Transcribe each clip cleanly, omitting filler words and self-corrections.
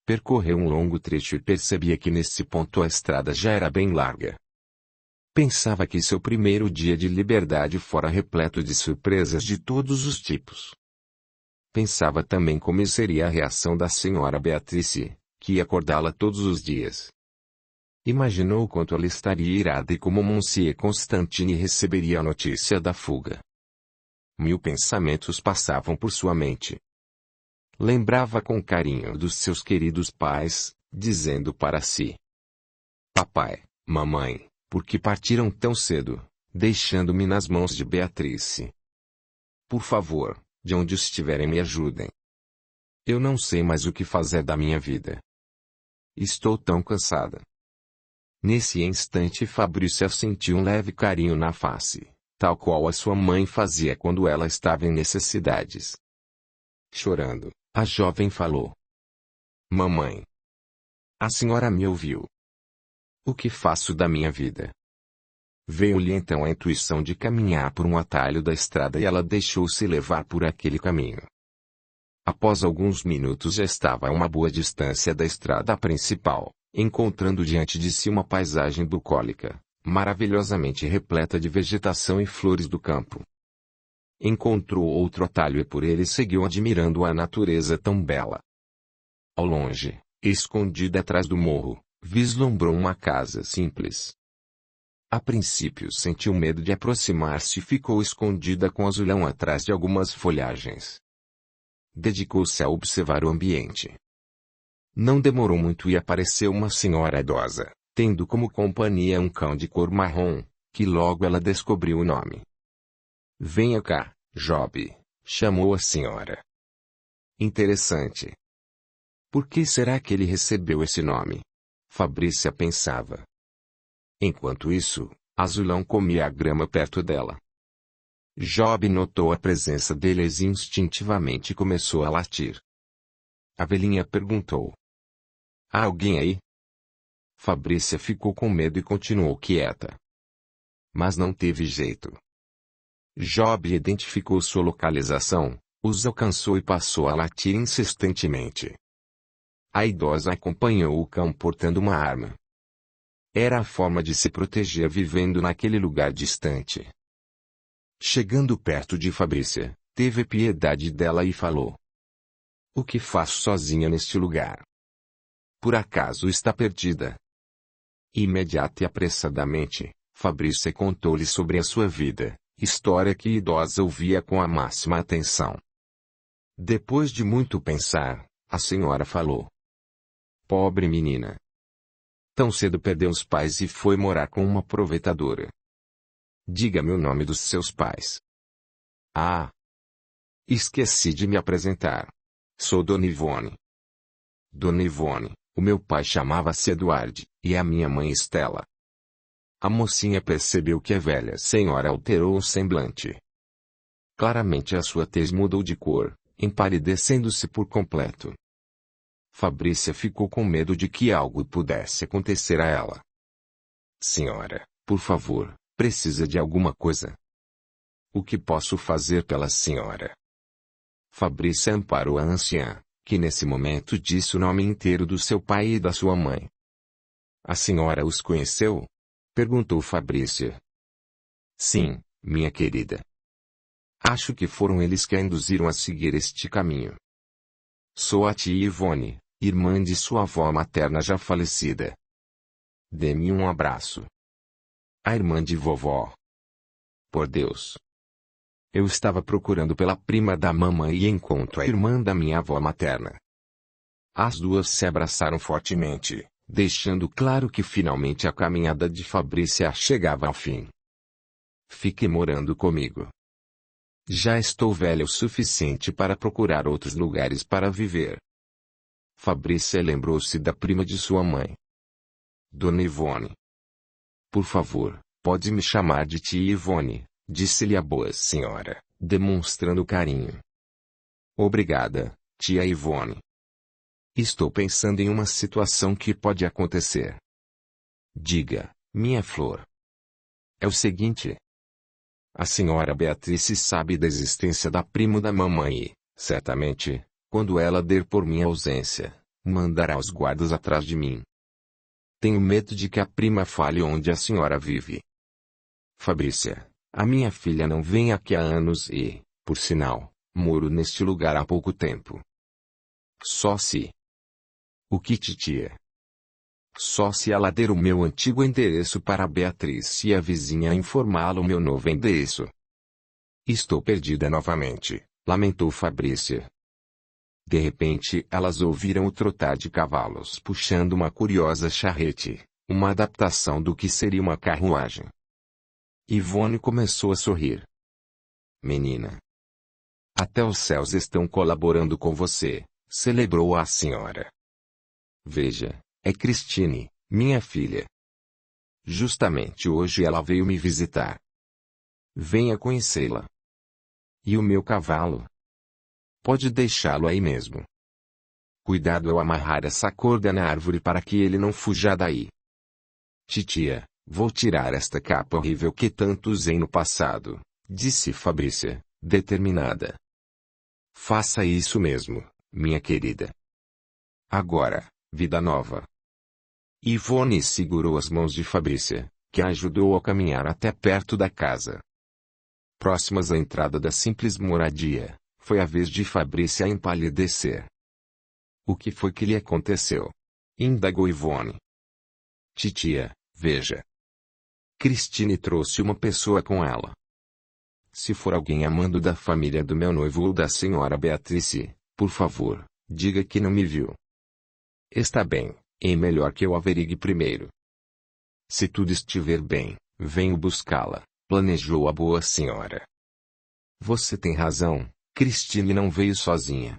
Percorreu um longo trecho e percebia que nesse ponto a estrada já era bem larga. Pensava que seu primeiro dia de liberdade fora repleto de surpresas de todos os tipos. Pensava também como seria a reação da senhora Beatrice, que ia acordá-la todos os dias. Imaginou quanto ela estaria irada e como Monsieur Constantine receberia a notícia da fuga. 1000 pensamentos passavam por sua mente. Lembrava com carinho dos seus queridos pais, dizendo para si: Papai, mamãe, por que partiram tão cedo, deixando-me nas mãos de Beatrice? Por favor, de onde estiverem me ajudem. Eu não sei mais o que fazer da minha vida. Estou tão cansada. Nesse instante Fabrícia sentiu um leve carinho na face, tal qual a sua mãe fazia quando ela estava em necessidades. Chorando, a jovem falou: Mamãe, a senhora me ouviu. O que faço da minha vida? Veio-lhe então a intuição de caminhar por um atalho da estrada e ela deixou-se levar por aquele caminho. Após alguns minutos já estava a uma boa distância da estrada principal, encontrando diante de si uma paisagem bucólica, maravilhosamente repleta de vegetação e flores do campo. Encontrou outro atalho e por ele seguiu admirando a natureza tão bela. Ao longe, escondida atrás do morro, vislumbrou uma casa simples. A princípio sentiu medo de aproximar-se e ficou escondida com o azulão atrás de algumas folhagens. Dedicou-se a observar o ambiente. Não demorou muito e apareceu uma senhora idosa, tendo como companhia um cão de cor marrom, que logo ela descobriu o nome. Venha cá, Job, chamou a senhora. Interessante. Por que será que ele recebeu esse nome? Fabrícia pensava. Enquanto isso, Azulão comia a grama perto dela. Job notou a presença deles e instintivamente começou a latir. A velhinha perguntou: Há alguém aí? Fabrícia ficou com medo e continuou quieta. Mas não teve jeito. Job identificou sua localização, os alcançou e passou a latir insistentemente. A idosa acompanhou o cão portando uma arma. Era a forma de se proteger vivendo naquele lugar distante. Chegando perto de Fabrícia, teve piedade dela e falou: O que faço sozinha neste lugar? Por acaso está perdida? Imediata e apressadamente, Fabrícia contou-lhe sobre a sua vida, história que a idosa ouvia com a máxima atenção. Depois de muito pensar, a senhora falou: Pobre menina. Tão cedo perdeu os pais e foi morar com uma aproveitadora. Diga-me o nome dos seus pais. Ah! Esqueci de me apresentar. Sou Dona Ivone. Dona Ivone, o meu pai chamava-se Eduardo, e a minha mãe Estela. A mocinha percebeu que a velha senhora alterou o semblante. Claramente a sua tez mudou de cor, empalidecendo-se por completo. Fabrícia ficou com medo de que algo pudesse acontecer a ela. Senhora, por favor, precisa de alguma coisa? O que posso fazer pela senhora? Fabrícia amparou a anciã, que nesse momento disse o nome inteiro do seu pai e da sua mãe. A senhora os conheceu? Perguntou Fabrícia. Sim, minha querida. Acho que foram eles que a induziram a seguir este caminho. Sou a tia Ivone, irmã de sua avó materna já falecida. Dê-me um abraço. A irmã de vovó. Por Deus. Eu estava procurando pela prima da mamãe e encontro a irmã da minha avó materna. As duas se abraçaram fortemente, deixando claro que finalmente a caminhada de Fabrícia chegava ao fim. Fique morando comigo. Já estou velha o suficiente para procurar outros lugares para viver. Fabrícia lembrou-se da prima de sua mãe. Dona Ivone. Por favor, pode me chamar de tia Ivone, disse-lhe a boa senhora, demonstrando carinho. Obrigada, tia Ivone. Estou pensando em uma situação que pode acontecer. Diga, minha flor. É o seguinte. A senhora Beatrice sabe da existência da prima da mamãe e, certamente, quando ela der por minha ausência, mandará os guardas atrás de mim. Tenho medo de que a prima fale onde a senhora vive. Fabrícia, a minha filha não vem aqui há anos e, por sinal, moro neste lugar há pouco tempo. Só se... O que, titia? Só se ela der o meu antigo endereço para a Beatriz e a vizinha informá-la o meu novo endereço. Estou perdida novamente, lamentou Fabrícia. De repente, elas ouviram o trotar de cavalos puxando uma curiosa charrete, uma adaptação do que seria uma carruagem. Ivone começou a sorrir. Menina. Até os céus estão colaborando com você, celebrou a senhora. Veja, é Cristine, minha filha. Justamente hoje ela veio me visitar. Venha conhecê-la. E o meu cavalo? Pode deixá-lo aí mesmo. Cuidado ao amarrar essa corda na árvore para que ele não fuja daí. Titia, vou tirar esta capa horrível que tanto usei no passado, disse Fabrícia, determinada. Faça isso mesmo, minha querida. Agora, vida nova. Ivone segurou as mãos de Fabrícia, que a ajudou a caminhar até perto da casa. Próximas à entrada da simples moradia, foi a vez de Fabrícia empalidecer. O que foi que lhe aconteceu? Indagou Ivone. Titia, veja. Cristine trouxe uma pessoa com ela. Se for alguém amando da família do meu noivo ou da senhora Beatrice, por favor, diga que não me viu. Está bem, é melhor que eu averigue primeiro. Se tudo estiver bem, venho buscá-la, planejou a boa senhora. Você tem razão, Cristine não veio sozinha.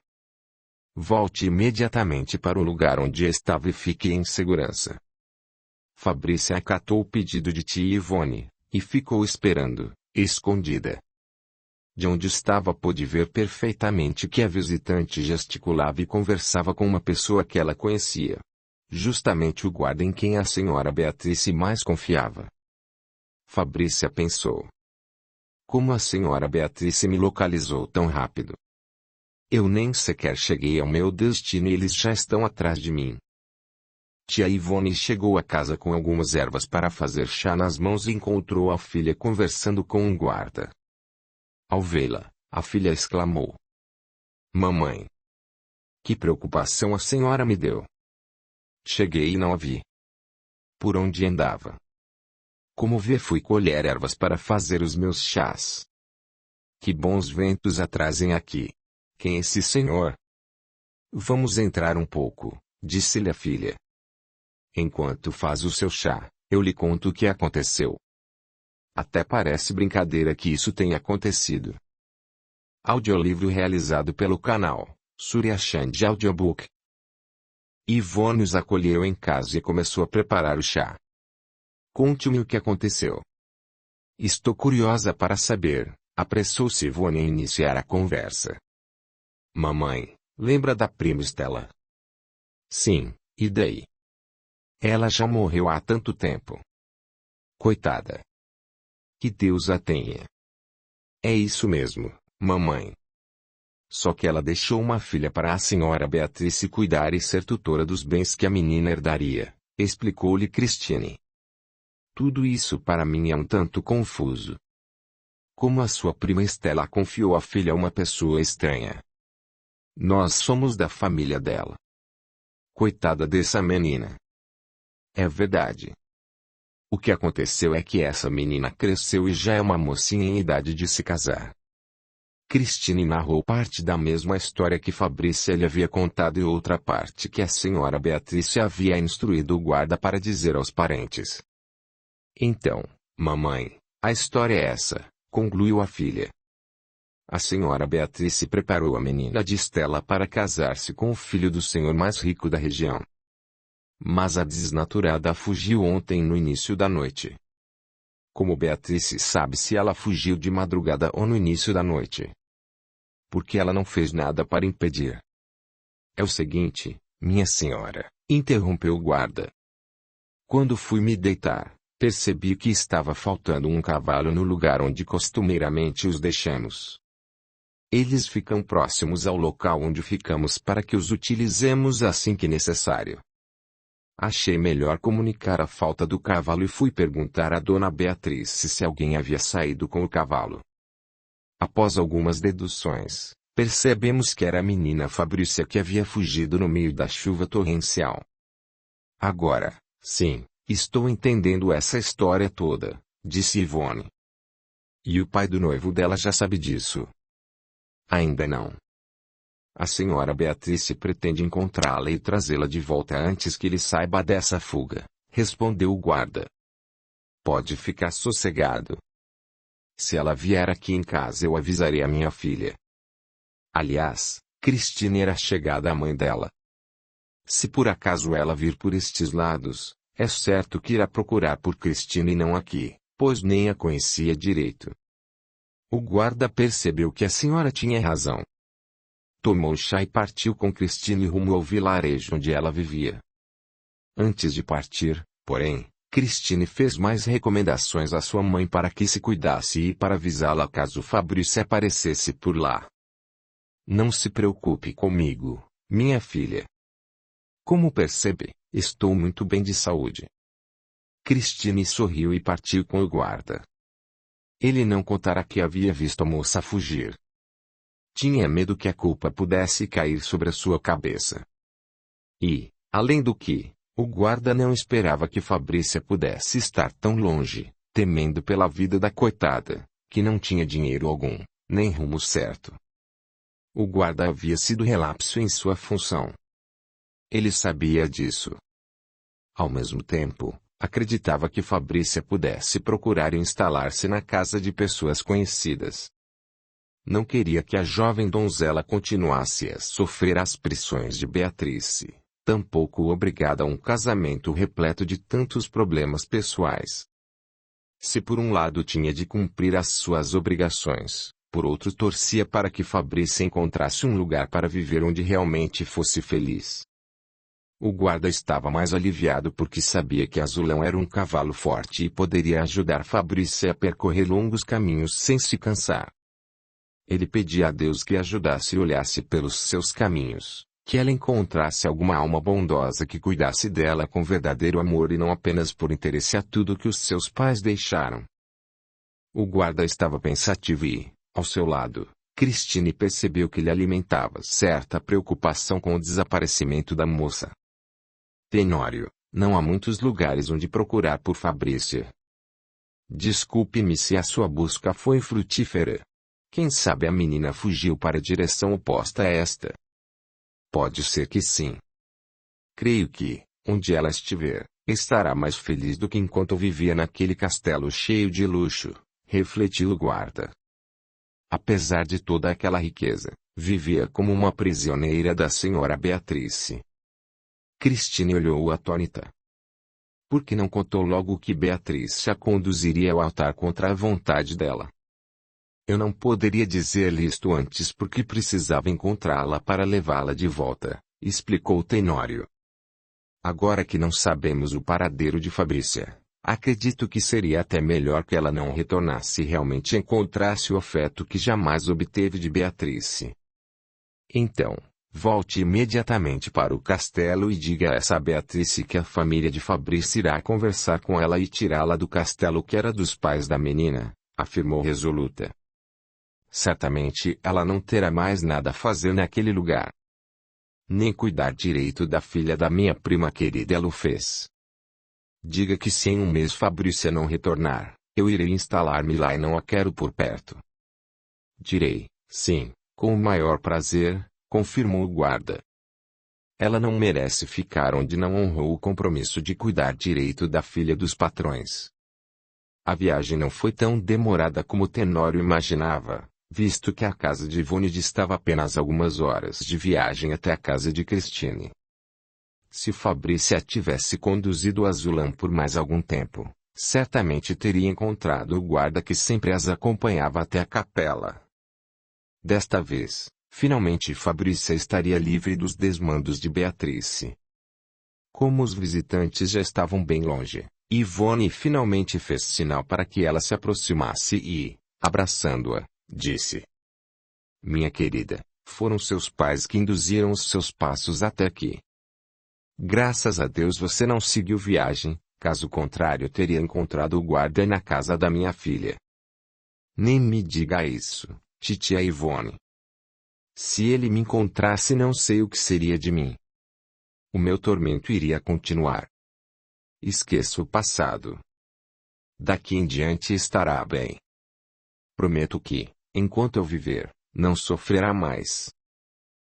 Volte imediatamente para o lugar onde estava e fique em segurança. Fabrícia acatou o pedido de tia Ivone, e ficou esperando, escondida. De onde estava pôde ver perfeitamente que a visitante gesticulava e conversava com uma pessoa que ela conhecia. Justamente o guarda em quem a senhora Beatrice mais confiava. Fabrícia pensou. Como a senhora Beatrice me localizou tão rápido? Eu nem sequer cheguei ao meu destino e eles já estão atrás de mim. Tia Ivone chegou a casa com algumas ervas para fazer chá nas mãos e encontrou a filha conversando com um guarda. Ao vê-la, a filha exclamou. Mamãe! Que preocupação a senhora me deu! Cheguei e não a vi. Por onde andava? Como vê, fui colher ervas para fazer os meus chás. Que bons ventos a trazem aqui! Quem é esse senhor? Vamos entrar um pouco, disse-lhe a filha. Enquanto faz o seu chá, eu lhe conto o que aconteceu. Até parece brincadeira que isso tenha acontecido. Audiolivro realizado pelo canal Surya Chand Audiobook. Ivone os acolheu em casa e começou a preparar o chá. Conte-me o que aconteceu. Estou curiosa para saber, apressou-se Ivone a iniciar a conversa. Mamãe, lembra da prima Estela? Sim, e daí? Ela já morreu há tanto tempo. Coitada. Que Deus a tenha. É isso mesmo, mamãe. Só que ela deixou uma filha para a senhora Beatrice cuidar e ser tutora dos bens que a menina herdaria, explicou-lhe Cristine. Tudo isso para mim é um tanto confuso. Como a sua prima Estela confiou a filha a uma pessoa estranha? Nós somos da família dela. Coitada dessa menina. É verdade. O que aconteceu é que essa menina cresceu e já é uma mocinha em idade de se casar. Cristine narrou parte da mesma história que Fabrícia lhe havia contado e outra parte que a senhora Beatrice havia instruído o guarda para dizer aos parentes. Então, mamãe, a história é essa, concluiu a filha. A senhora Beatrice preparou a menina de Estela para casar-se com o filho do senhor mais rico da região. Mas a desnaturada fugiu ontem no início da noite. Como Beatrice sabe se ela fugiu de madrugada ou no início da noite? Porque ela não fez nada para impedir. É o seguinte, minha senhora, interrompeu o guarda. Quando fui me deitar, percebi que estava faltando um cavalo no lugar onde costumeiramente os deixamos. Eles ficam próximos ao local onde ficamos para que os utilizemos assim que necessário. Achei melhor comunicar a falta do cavalo e fui perguntar a Dona Beatriz se alguém havia saído com o cavalo. Após algumas deduções, percebemos que era a menina Fabrícia que havia fugido no meio da chuva torrencial. Agora, sim, estou entendendo essa história toda, disse Ivone. E o pai do noivo dela já sabe disso? Ainda não. A senhora Beatriz pretende encontrá-la e trazê-la de volta antes que ele saiba dessa fuga, respondeu o guarda. Pode ficar sossegado. Se ela vier aqui em casa eu avisarei a minha filha. Aliás, Cristina era chegada à mãe dela. Se por acaso ela vir por estes lados, é certo que irá procurar por Cristina e não aqui, pois nem a conhecia direito. O guarda percebeu que a senhora tinha razão. Tomou chá e partiu com Cristina e rumo ao vilarejo onde ela vivia. Antes de partir, porém, Cristina fez mais recomendações à sua mãe para que se cuidasse e para avisá-la caso Fabrício aparecesse por lá. Não se preocupe comigo, minha filha. Como percebe, estou muito bem de saúde. Cristina sorriu e partiu com o guarda. Ele não contara que havia visto a moça fugir. Tinha medo que a culpa pudesse cair sobre a sua cabeça. E, além do que, o guarda não esperava que Fabrícia pudesse estar tão longe, temendo pela vida da coitada, que não tinha dinheiro algum, nem rumo certo. O guarda havia sido relapso em sua função. Ele sabia disso. Ao mesmo tempo, acreditava que Fabrícia pudesse procurar instalar-se na casa de pessoas conhecidas. Não queria que a jovem donzela continuasse a sofrer as pressões de Beatriz, tampouco obrigada a um casamento repleto de tantos problemas pessoais. Se por um lado tinha de cumprir as suas obrigações, por outro torcia para que Fabrícia encontrasse um lugar para viver onde realmente fosse feliz. O guarda estava mais aliviado porque sabia que Azulão era um cavalo forte e poderia ajudar Fabrícia a percorrer longos caminhos sem se cansar. Ele pedia a Deus que ajudasse e olhasse pelos seus caminhos, que ela encontrasse alguma alma bondosa que cuidasse dela com verdadeiro amor e não apenas por interesse a tudo que os seus pais deixaram. O guarda estava pensativo e, ao seu lado, Cristine percebeu que lhe alimentava certa preocupação com o desaparecimento da moça. Tenório, não há muitos lugares onde procurar por Fabrícia. Desculpe-me se a sua busca foi frutífera. Quem sabe a menina fugiu para a direção oposta a esta? Pode ser que sim. Creio que, onde ela estiver, estará mais feliz do que enquanto vivia naquele castelo cheio de luxo, refletiu o guarda. Apesar de toda aquela riqueza, vivia como uma prisioneira da senhora Beatriz. Cristine olhou atônita. Por que não contou logo que Beatriz a conduziria ao altar contra a vontade dela? Eu não poderia dizer-lhe isto antes porque precisava encontrá-la para levá-la de volta, explicou Tenório. Agora que não sabemos o paradeiro de Fabrícia, acredito que seria até melhor que ela não retornasse e realmente encontrasse o afeto que jamais obteve de Beatriz. Então, volte imediatamente para o castelo e diga a essa Beatriz que a família de Fabrício irá conversar com ela e tirá-la do castelo que era dos pais da menina, afirmou resoluta. Certamente ela não terá mais nada a fazer naquele lugar. Nem cuidar direito da filha da minha prima querida ela o fez. Diga que se em um mês Fabrícia não retornar, eu irei instalar-me lá e não a quero por perto. Direi, sim, com o maior prazer, confirmou o guarda. Ela não merece ficar onde não honrou o compromisso de cuidar direito da filha dos patrões. A viagem não foi tão demorada como Tenório imaginava, visto que a casa de Ivone distava apenas algumas horas de viagem até a casa de Cristine. Se Fabrícia tivesse conduzido Azulão por mais algum tempo, certamente teria encontrado o guarda que sempre as acompanhava até a capela. Desta vez, finalmente Fabrícia estaria livre dos desmandos de Beatriz. Como os visitantes já estavam bem longe, Ivone finalmente fez sinal para que ela se aproximasse e, abraçando-a, disse: Minha querida, foram seus pais que induziram os seus passos até aqui. Graças a Deus você não seguiu viagem, caso contrário teria encontrado o guarda na casa da minha filha. Nem me diga isso, titia Ivone. Se ele me encontrasse não sei o que seria de mim. O meu tormento iria continuar. Esqueça o passado. Daqui em diante estará bem. Prometo que, enquanto eu viver, não sofrerá mais.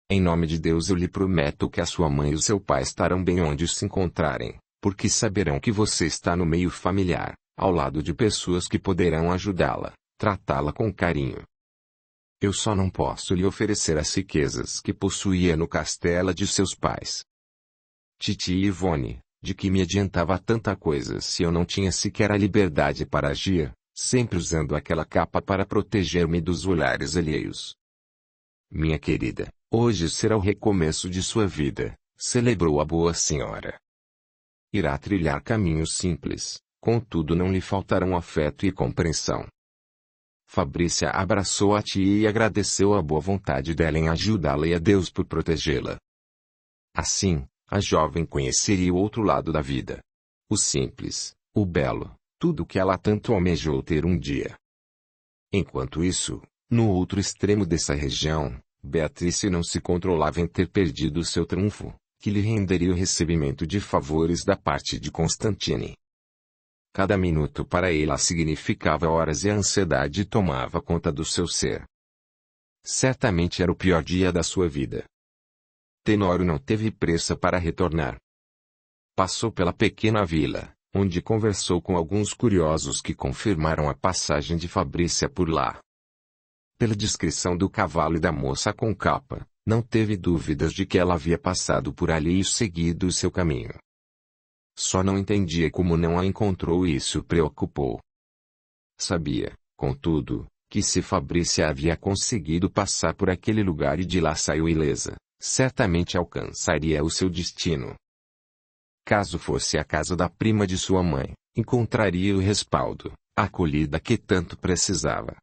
Em nome de Deus eu lhe prometo que a sua mãe e o seu pai estarão bem onde se encontrarem, porque saberão que você está no meio familiar, ao lado de pessoas que poderão ajudá-la, tratá-la com carinho. Eu só não posso lhe oferecer as riquezas que possuía no castelo de seus pais. Titia Ivone, de que me adiantava tanta coisa se eu não tinha sequer a liberdade para agir, sempre usando aquela capa para proteger-me dos olhares alheios. Minha querida, hoje será o recomeço de sua vida, celebrou a boa senhora. Irá trilhar caminhos simples, contudo não lhe faltarão afeto e compreensão. Fabrícia abraçou a tia e agradeceu a boa vontade dela em ajudá-la e a Deus por protegê-la. Assim, a jovem conheceria o outro lado da vida. O simples, o belo, tudo o que ela tanto almejou ter um dia. Enquanto isso, no outro extremo dessa região, Beatrice não se controlava em ter perdido seu trunfo, que lhe renderia o recebimento de favores da parte de Constantine. Cada minuto para ela significava horas e a ansiedade tomava conta do seu ser. Certamente era o pior dia da sua vida. Tenório não teve pressa para retornar. Passou pela pequena vila, onde conversou com alguns curiosos que confirmaram a passagem de Fabrícia por lá. Pela descrição do cavalo e da moça com capa, não teve dúvidas de que ela havia passado por ali e seguido o seu caminho. Só não entendia como não a encontrou e isso o preocupou. Sabia, contudo, que se Fabrícia havia conseguido passar por aquele lugar e de lá saiu ilesa, certamente alcançaria o seu destino. Caso fosse a casa da prima de sua mãe, encontraria o respaldo, a acolhida que tanto precisava.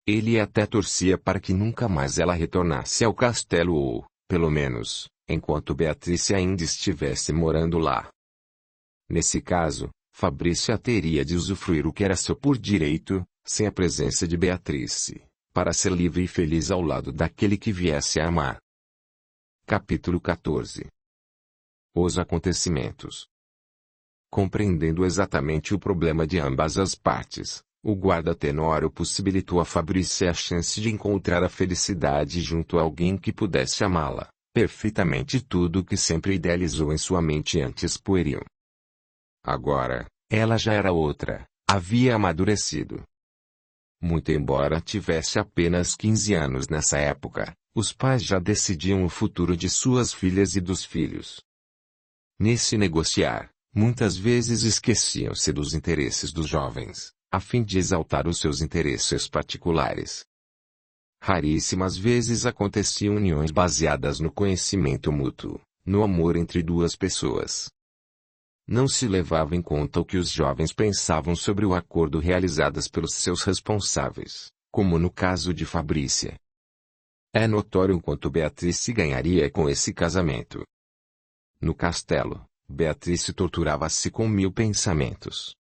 Ele até torcia para que nunca mais ela retornasse ao castelo ou, pelo menos, enquanto Beatrice ainda estivesse morando lá. Nesse caso, Fabrícia teria de usufruir o que era seu por direito, sem a presença de Beatrice, para ser livre e feliz ao lado daquele que viesse a amar. Capítulo 14. Os acontecimentos. Compreendendo exatamente o problema de ambas as partes, o guarda Tenório possibilitou a Fabrícia a chance de encontrar a felicidade junto a alguém que pudesse amá-la, perfeitamente tudo o que sempre idealizou em sua mente antes pueril. Agora, ela já era outra, havia amadurecido. Muito embora tivesse apenas 15 anos nessa época, os pais já decidiam o futuro de suas filhas e dos filhos. Nesse negociar, muitas vezes esqueciam-se dos interesses dos jovens, a fim de exaltar os seus interesses particulares. Raríssimas vezes aconteciam uniões baseadas no conhecimento mútuo, no amor entre duas pessoas. Não se levava em conta o que os jovens pensavam sobre o acordo realizadas pelos seus responsáveis, como no caso de Fabrícia. É notório o quanto Beatrice ganharia com esse casamento. No castelo, Beatrice torturava-se com 1000 pensamentos.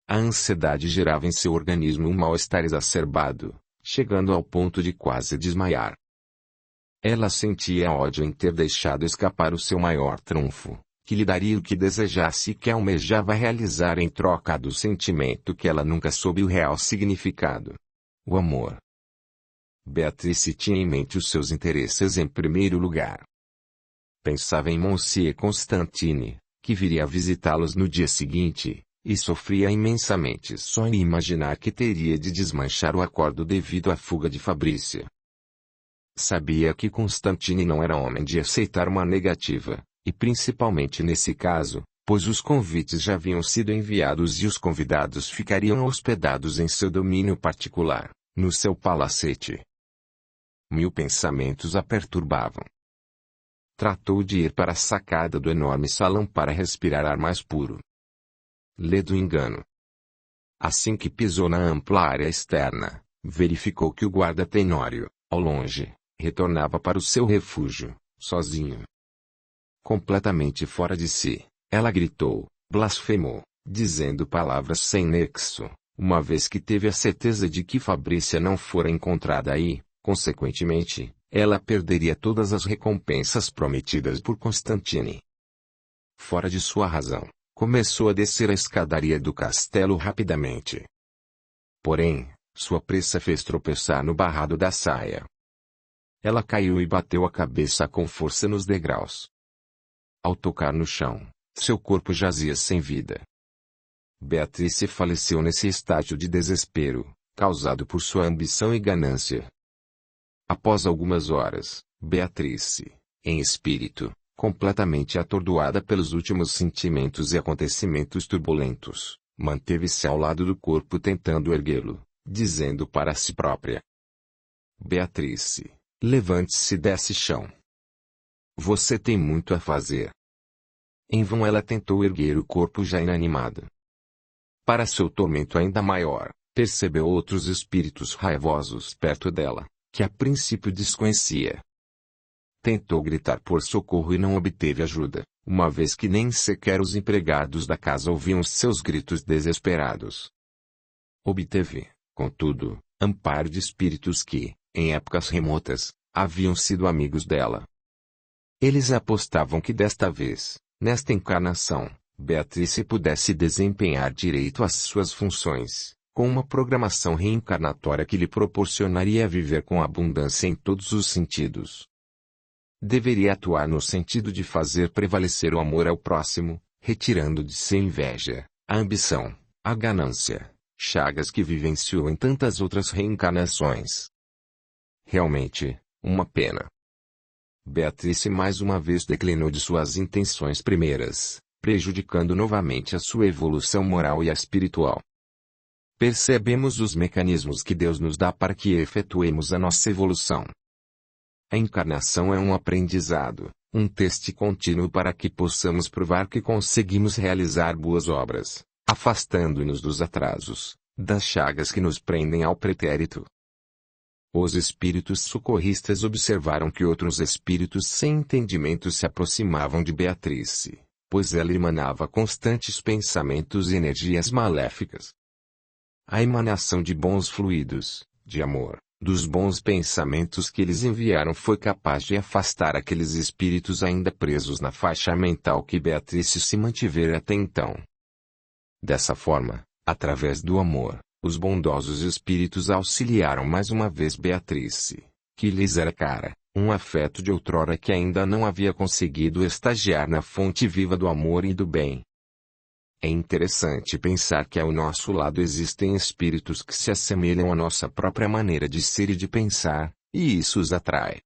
A ansiedade gerava em seu organismo um mal-estar exacerbado, chegando ao ponto de quase desmaiar. Ela sentia ódio em ter deixado escapar o seu maior trunfo, que lhe daria o que desejasse e que almejava realizar em troca do sentimento que ela nunca soube o real significado: o amor. Beatrice tinha em mente os seus interesses em primeiro lugar. Pensava em Monsieur Constantine, que viria a visitá-los no dia seguinte, e sofria imensamente só em imaginar que teria de desmanchar o acordo devido à fuga de Fabrícia. Sabia que Constantine não era homem de aceitar uma negativa, e principalmente nesse caso, pois os convites já haviam sido enviados e os convidados ficariam hospedados em seu domínio particular, no seu palacete. 1000 pensamentos a perturbavam. Tratou de ir para a sacada do enorme salão para respirar ar mais puro. Ledo engano. Assim que pisou na ampla área externa, verificou que o guarda Tenório, Ao longe, retornava para o seu refúgio, sozinho. Completamente fora de si, ela gritou, blasfemou, dizendo palavras sem nexo, uma vez que teve a certeza de que Fabrícia não fora encontrada aí, consequentemente, ela perderia todas as recompensas prometidas por Constantine. Fora de sua razão, começou a descer a escadaria do castelo rapidamente. Porém, sua pressa fez tropeçar no barrado da saia. Ela caiu e bateu a cabeça com força nos degraus. Ao tocar no chão, seu corpo jazia sem vida. Beatrice faleceu nesse estágio de desespero, causado por sua ambição e ganância. Após algumas horas, Beatrice, em espírito, completamente atordoada pelos últimos sentimentos e acontecimentos turbulentos, manteve-se ao lado do corpo tentando erguê-lo, dizendo para si própria: Beatrice, levante-se desse chão. Você tem muito a fazer. Em vão ela tentou erguer o corpo já inanimado. Para seu tormento ainda maior, percebeu outros espíritos raivosos perto dela, que a princípio desconhecia. Tentou gritar por socorro e não obteve ajuda, uma vez que nem sequer os empregados da casa ouviam seus gritos desesperados. Obteve, contudo, amparo de espíritos que, em épocas remotas, haviam sido amigos dela. Eles apostavam que desta vez, nesta encarnação, Beatrice pudesse desempenhar direito às suas funções, com uma programação reencarnatória que lhe proporcionaria viver com abundância em todos os sentidos. Deveria atuar no sentido de fazer prevalecer o amor ao próximo, retirando de si a inveja, a ambição, a ganância, chagas que vivenciou em tantas outras reencarnações. Realmente, uma pena. Beatrice mais uma vez declinou de suas intenções primeiras, prejudicando novamente a sua evolução moral e espiritual. Percebemos os mecanismos que Deus nos dá para que efetuemos a nossa evolução. A encarnação é um aprendizado, um teste contínuo para que possamos provar que conseguimos realizar boas obras, afastando-nos dos atrasos, das chagas que nos prendem ao pretérito. Os espíritos socorristas observaram que outros espíritos sem entendimento se aproximavam de Beatrice, pois ela emanava constantes pensamentos e energias maléficas. A emanação de bons fluidos, de amor, dos bons pensamentos que eles enviaram foi capaz de afastar aqueles espíritos ainda presos na faixa mental que Beatrice se mantivera até então. Dessa forma, através do amor, os bondosos espíritos auxiliaram mais uma vez Beatrice, que lhes era cara, um afeto de outrora que ainda não havia conseguido estagiar na fonte viva do amor e do bem. É interessante pensar que ao nosso lado existem espíritos que se assemelham à nossa própria maneira de ser e de pensar, e isso os atrai.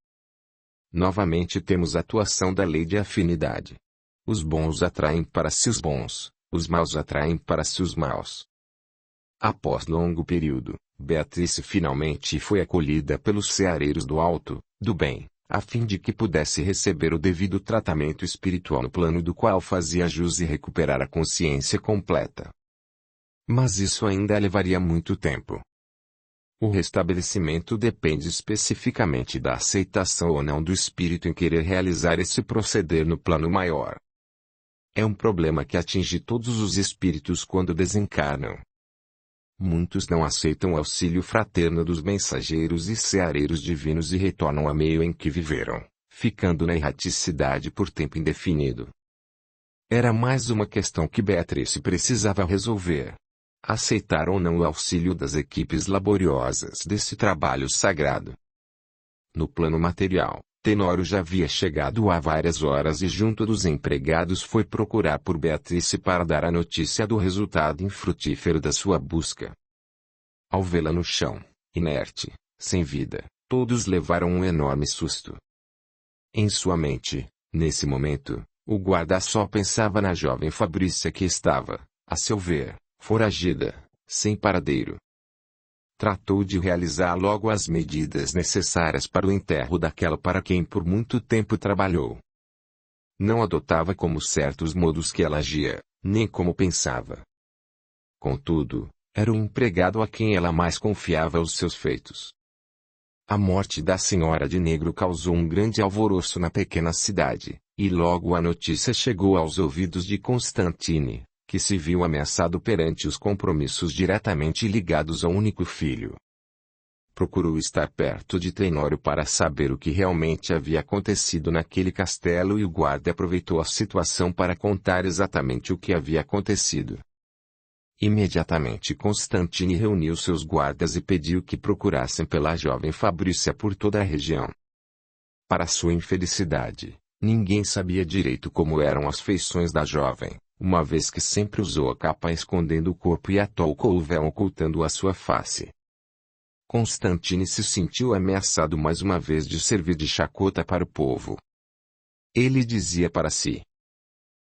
Novamente temos a atuação da lei de afinidade. Os bons atraem para si os bons, os maus atraem para si os maus. Após longo período, Beatrice finalmente foi acolhida pelos ceareiros do alto, do bem, a fim de que pudesse receber o devido tratamento espiritual no plano do qual fazia jus e recuperar a consciência completa. Mas isso ainda levaria muito tempo. O restabelecimento depende especificamente da aceitação ou não do espírito em querer realizar esse proceder no plano maior. É um problema que atinge todos os espíritos quando desencarnam. Muitos não aceitam o auxílio fraterno dos mensageiros e ceareiros divinos e retornam ao meio em que viveram, ficando na erraticidade por tempo indefinido. Era mais uma questão que Beatrice precisava resolver. Aceitar ou não o auxílio das equipes laboriosas desse trabalho sagrado. No plano material, Tenório já havia chegado há várias horas e junto dos empregados foi procurar por Beatrice para dar a notícia do resultado infrutífero da sua busca. Ao vê-la no chão, inerte, sem vida, todos levaram um enorme susto. Em sua mente, nesse momento, o guarda só pensava na jovem Fabrícia que estava, a seu ver, foragida, sem paradeiro. Tratou de realizar logo as medidas necessárias para o enterro daquela para quem por muito tempo trabalhou. Não adotava como certos modos que ela agia, nem como pensava. Contudo, era o empregado a quem ela mais confiava os seus feitos. A morte da senhora de negro causou um grande alvoroço na pequena cidade, e logo a notícia chegou aos ouvidos de Constantine, que se viu ameaçado perante os compromissos diretamente ligados ao único filho. Procurou estar perto de Tenório para saber o que realmente havia acontecido naquele castelo, e o guarda aproveitou a situação para contar exatamente o que havia acontecido. Imediatamente Constantine reuniu seus guardas e pediu que procurassem pela jovem Fabrícia por toda a região. Para sua infelicidade, ninguém sabia direito como eram as feições da jovem, uma vez que sempre usou a capa escondendo o corpo e a touca ou o véu ocultando a sua face. Constantine se sentiu ameaçado mais uma vez de servir de chacota para o povo. Ele dizia para si: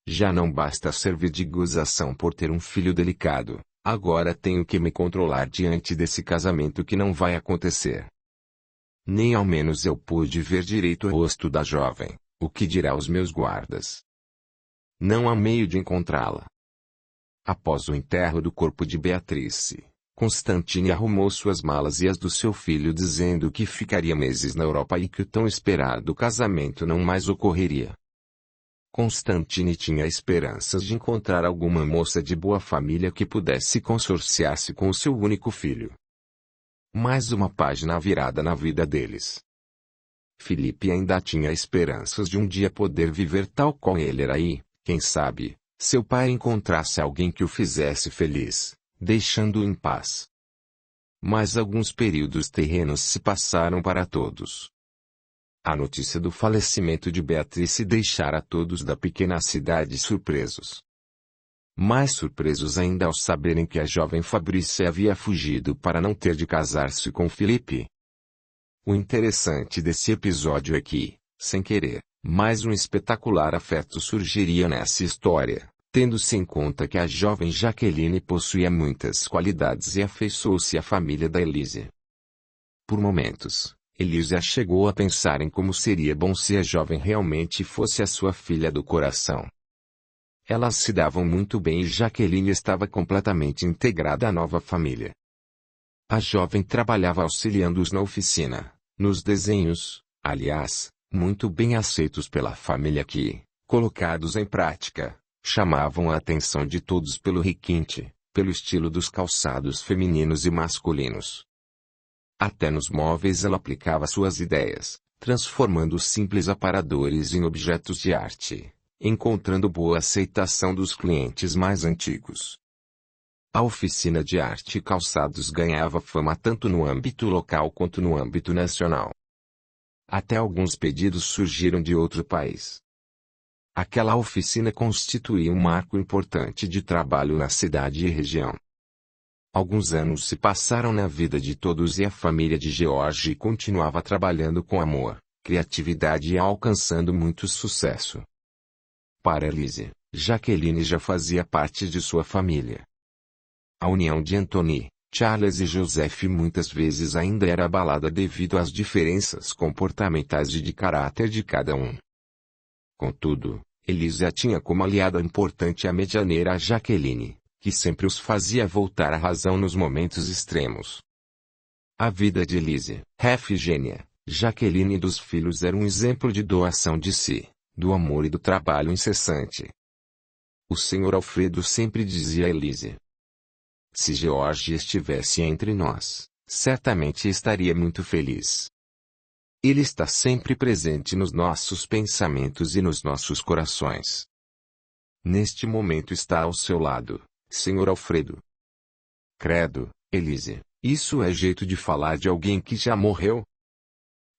já não basta servir de gozação por ter um filho delicado, agora tenho que me controlar diante desse casamento que não vai acontecer. Nem ao menos eu pude ver direito o rosto da jovem, o que dirá os meus guardas? Não há meio de encontrá-la. Após o enterro do corpo de Beatrice, Constantine arrumou suas malas e as do seu filho, dizendo que ficaria meses na Europa e que o tão esperado casamento não mais ocorreria. Constantine tinha esperanças de encontrar alguma moça de boa família que pudesse consorciar-se com o seu único filho. Mais uma página virada na vida deles. Filipe ainda tinha esperanças de um dia poder viver tal qual ele era e, quem sabe, seu pai encontrasse alguém que o fizesse feliz, deixando-o em paz. Mas alguns períodos terrenos se passaram para todos. A notícia do falecimento de Beatrice deixara todos da pequena cidade surpresos. Mais surpresos ainda ao saberem que a jovem Fabrícia havia fugido para não ter de casar-se com Filipe. O interessante desse episódio é que, sem querer, mais um espetacular afeto surgiria nessa história, tendo-se em conta que a jovem Jaqueline possuía muitas qualidades e afeiçoou-se à família da Elise. Por momentos, Elisa chegou a pensar em como seria bom se a jovem realmente fosse a sua filha do coração. Elas se davam muito bem e Jaqueline estava completamente integrada à nova família. A jovem trabalhava auxiliando-os na oficina, nos desenhos, aliás, muito bem aceitos pela família que, colocados em prática, chamavam a atenção de todos pelo requinte, pelo estilo dos calçados femininos e masculinos. Até nos móveis ela aplicava suas ideias, transformando simples aparadores em objetos de arte, encontrando boa aceitação dos clientes mais antigos. A oficina de arte e calçados ganhava fama tanto no âmbito local quanto no âmbito nacional. Até alguns pedidos surgiram de outro país. Aquela oficina constituía um marco importante de trabalho na cidade e região. Alguns anos se passaram na vida de todos e a família de George continuava trabalhando com amor, criatividade e alcançando muito sucesso. Para Elise, Jaqueline já fazia parte de sua família. A união de Anthony, Charles e Joseph muitas vezes ainda era abalada devido às diferenças comportamentais e de caráter de cada um. Contudo, Elise a tinha como aliada importante a medianeira Jaqueline, que sempre os fazia voltar à razão nos momentos extremos. A vida de Elise, Efigênia, Jaqueline e dos filhos era um exemplo de doação de si, do amor e do trabalho incessante. O Sr. Alfredo sempre dizia a Elise: se George estivesse entre nós, certamente estaria muito feliz. Ele está sempre presente nos nossos pensamentos e nos nossos corações. Neste momento está ao seu lado, Sr. Alfredo. Credo, Elise, isso é jeito de falar de alguém que já morreu?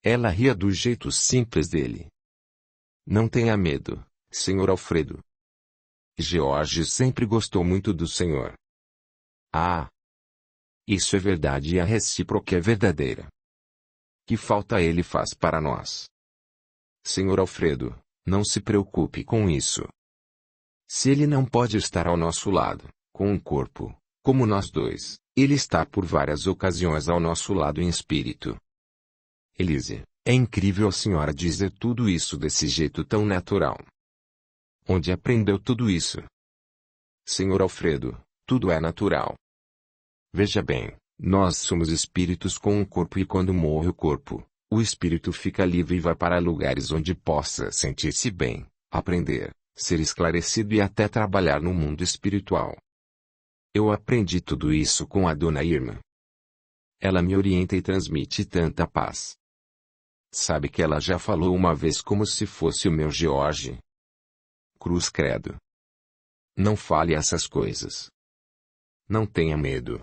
Ela ria do jeito simples dele. Não tenha medo, Sr. Alfredo. George sempre gostou muito do senhor. Ah! Isso é verdade e a recíproca é verdadeira. Que falta ele faz para nós? Sr. Alfredo, não se preocupe com isso. Se ele não pode estar ao nosso lado, com um corpo, como nós dois, ele está por várias ocasiões ao nosso lado em espírito. Elise, é incrível a senhora dizer tudo isso desse jeito tão natural. Onde aprendeu tudo isso? Sr. Alfredo, tudo é natural. Veja bem, Nós somos espíritos com um corpo e quando morre o corpo, o espírito fica livre e vai para lugares onde possa sentir-se bem, aprender, ser esclarecido e até trabalhar no mundo espiritual. Eu aprendi tudo isso com a Dona Irma. Ela me orienta e transmite tanta paz. Sabe que ela já falou uma vez como se fosse o meu George. Cruz credo. Não fale essas coisas. Não tenha medo.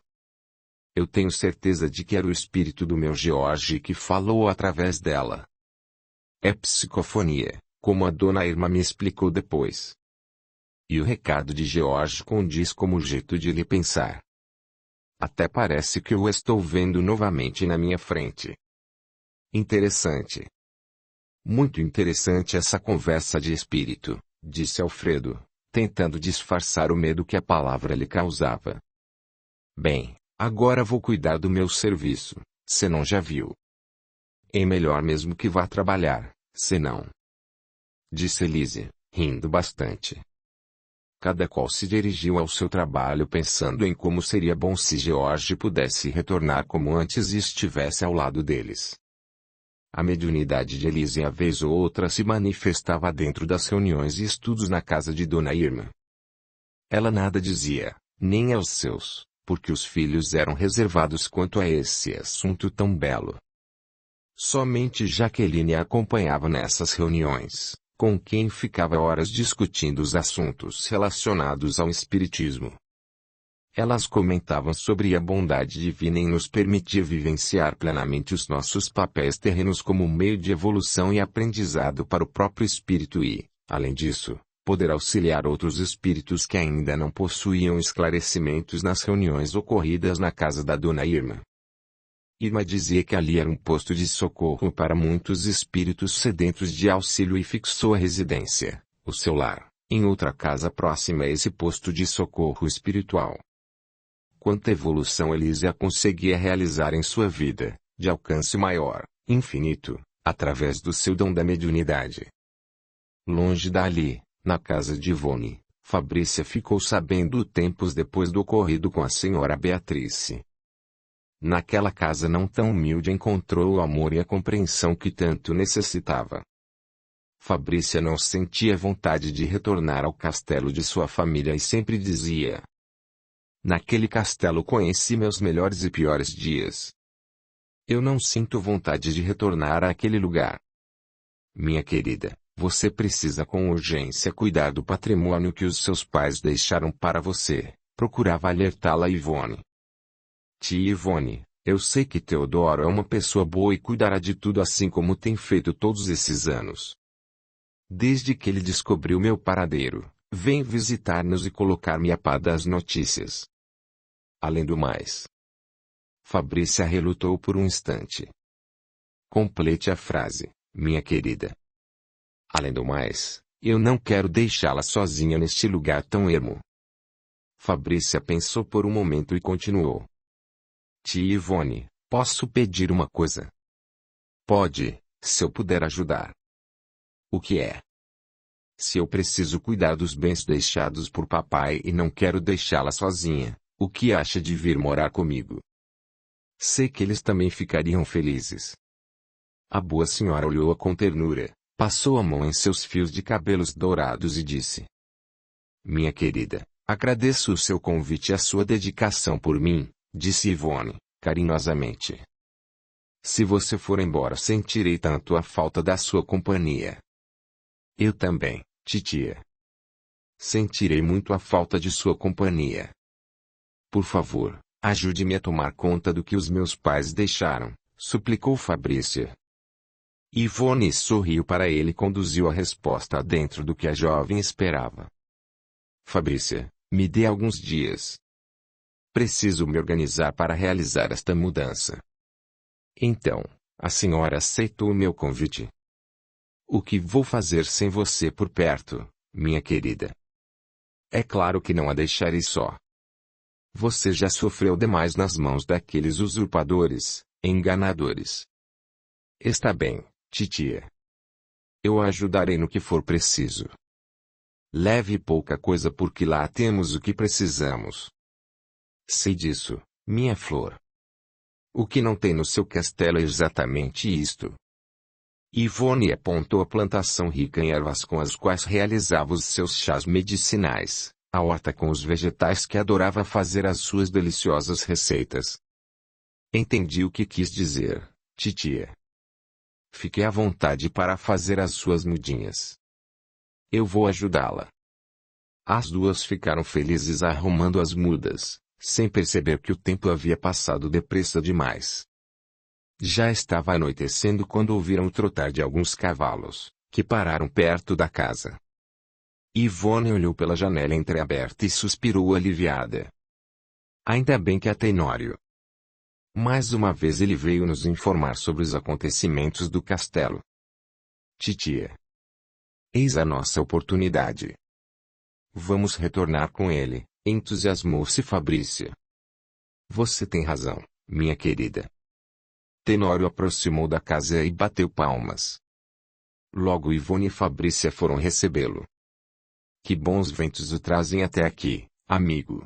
Eu tenho certeza de que era o espírito do meu George que falou através dela. É psicofonia, como a Dona Irma me explicou depois. E o recado de George condiz com o jeito de lhe pensar. Até parece que o estou vendo novamente na minha frente. Interessante. Muito interessante essa conversa de espírito, disse Alfredo, tentando disfarçar o medo que a palavra lhe causava. Bem, agora vou cuidar do meu serviço, senão já viu. É melhor mesmo que vá trabalhar, senão. Disse Elise, rindo bastante. Cada qual se dirigiu ao seu trabalho pensando em como seria bom se George pudesse retornar como antes e estivesse ao lado deles. A mediunidade de Elise a vez ou outra se manifestava dentro das reuniões e estudos na casa de Dona Irma. Ela nada dizia, nem aos seus, porque os filhos eram reservados quanto a esse assunto tão belo. Somente Jaqueline a acompanhava nessas reuniões, com quem ficava horas discutindo os assuntos relacionados ao espiritismo. Elas comentavam sobre a bondade divina em nos permitir vivenciar plenamente os nossos papéis terrenos como um meio de evolução e aprendizado para o próprio espírito e, além disso, poder auxiliar outros espíritos que ainda não possuíam esclarecimentos nas reuniões ocorridas na casa da Dona Irma. Irma dizia que ali era um posto de socorro para muitos espíritos sedentos de auxílio e fixou a residência, o seu lar, em outra casa próxima a esse posto de socorro espiritual. Quanta evolução Elísia conseguia realizar em sua vida, de alcance maior, infinito, através do seu dom da mediunidade. Longe dali, na casa de Ivone, Fabrícia ficou sabendo tempos depois do ocorrido com a senhora Beatrice. Naquela casa não tão humilde encontrou o amor e a compreensão que tanto necessitava. Fabrícia não sentia vontade de retornar ao castelo de sua família e sempre dizia: naquele castelo conheci meus melhores e piores dias. Eu não sinto vontade de retornar àquele lugar. Minha querida, você precisa com urgência cuidar do patrimônio que os seus pais deixaram para você, procurava alertá-la Ivone. Tia Ivone, eu sei que Teodoro é uma pessoa boa e cuidará de tudo assim como tem feito todos esses anos. Desde que ele descobriu meu paradeiro, vem visitar-nos e colocar-me a par das notícias. Além do mais. Fabrícia relutou por um instante. Complete a frase, minha querida. Além do mais, eu não quero deixá-la sozinha neste lugar tão ermo. Fabrícia pensou por um momento e continuou. Tia Ivone, posso pedir uma coisa? Pode, se eu puder ajudar. O que é? Se eu preciso cuidar dos bens deixados por papai e não quero deixá-la sozinha, o que acha de vir morar comigo? Sei que eles também ficariam felizes. A boa senhora olhou-a com ternura, passou a mão em seus fios de cabelos dourados e disse: minha querida, agradeço o seu convite e a sua dedicação por mim, disse Ivone, carinhosamente. Se você for embora sentirei tanto a falta da sua companhia. Eu também, titia. Sentirei muito a falta de sua companhia. Por favor, ajude-me a tomar conta do que os meus pais deixaram, suplicou Fabrícia. Ivone sorriu para ele e conduziu a resposta dentro do que a jovem esperava. Fabrícia, me dê alguns dias. Preciso me organizar para realizar esta mudança. Então, a senhora aceitou o meu convite. O que vou fazer sem você por perto, minha querida? É claro que não a deixarei só. Você já sofreu demais nas mãos daqueles usurpadores, enganadores. Está bem, titia. Eu a ajudarei no que for preciso. Leve pouca coisa porque lá temos o que precisamos. Sei disso, minha flor. O que não tem no seu castelo é exatamente isto. Ivone apontou a plantação rica em ervas com as quais realizava os seus chás medicinais, a horta com os vegetais que adorava fazer as suas deliciosas receitas. Entendi o que quis dizer, titia. Fique à vontade para fazer as suas mudinhas. Eu vou ajudá-la. As duas ficaram felizes arrumando as mudas, sem perceber que o tempo havia passado depressa demais. Já estava anoitecendo quando ouviram o trotar de alguns cavalos, que pararam perto da casa. Ivone olhou pela janela entreaberta e suspirou aliviada. Ainda bem que é Tenório. Mais uma vez ele veio nos informar sobre os acontecimentos do castelo. Titia. Eis a nossa oportunidade. Vamos retornar com ele, entusiasmou-se Fabrícia. Você tem razão, minha querida. Tenório aproximou da casa e bateu palmas. Logo Ivone e Fabrícia foram recebê-lo. Que bons ventos o trazem até aqui, amigo.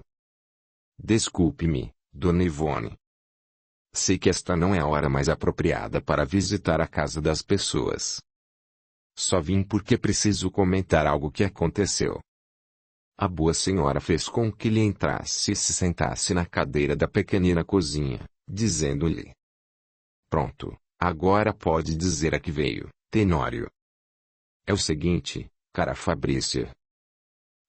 Desculpe-me, dona Ivone. Sei que esta não é a hora mais apropriada para visitar a casa das pessoas. Só vim porque preciso comentar algo que aconteceu. A boa senhora fez com que ele entrasse e se sentasse na cadeira da pequenina cozinha, dizendo-lhe: Pronto, agora pode dizer a que veio, Tenório. É o seguinte, cara Fabrícia.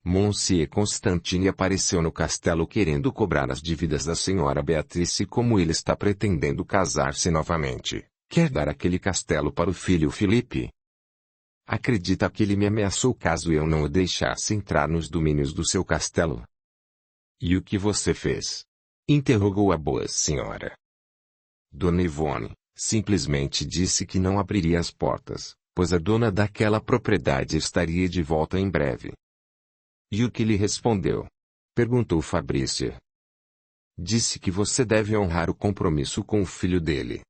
Monsieur Constantine apareceu no castelo querendo cobrar as dívidas da senhora Beatrice, e como ele está pretendendo casar-se novamente, quer dar aquele castelo para o filho Felipe. Acredita que ele me ameaçou caso eu não o deixasse entrar nos domínios do seu castelo? E o que você fez? Interrogou a boa senhora. Dona Ivone, simplesmente disse que não abriria as portas, pois a dona daquela propriedade estaria de volta em breve. E o que lhe respondeu? Perguntou Fabrícia. Disse que você deve honrar o compromisso com o filho dele.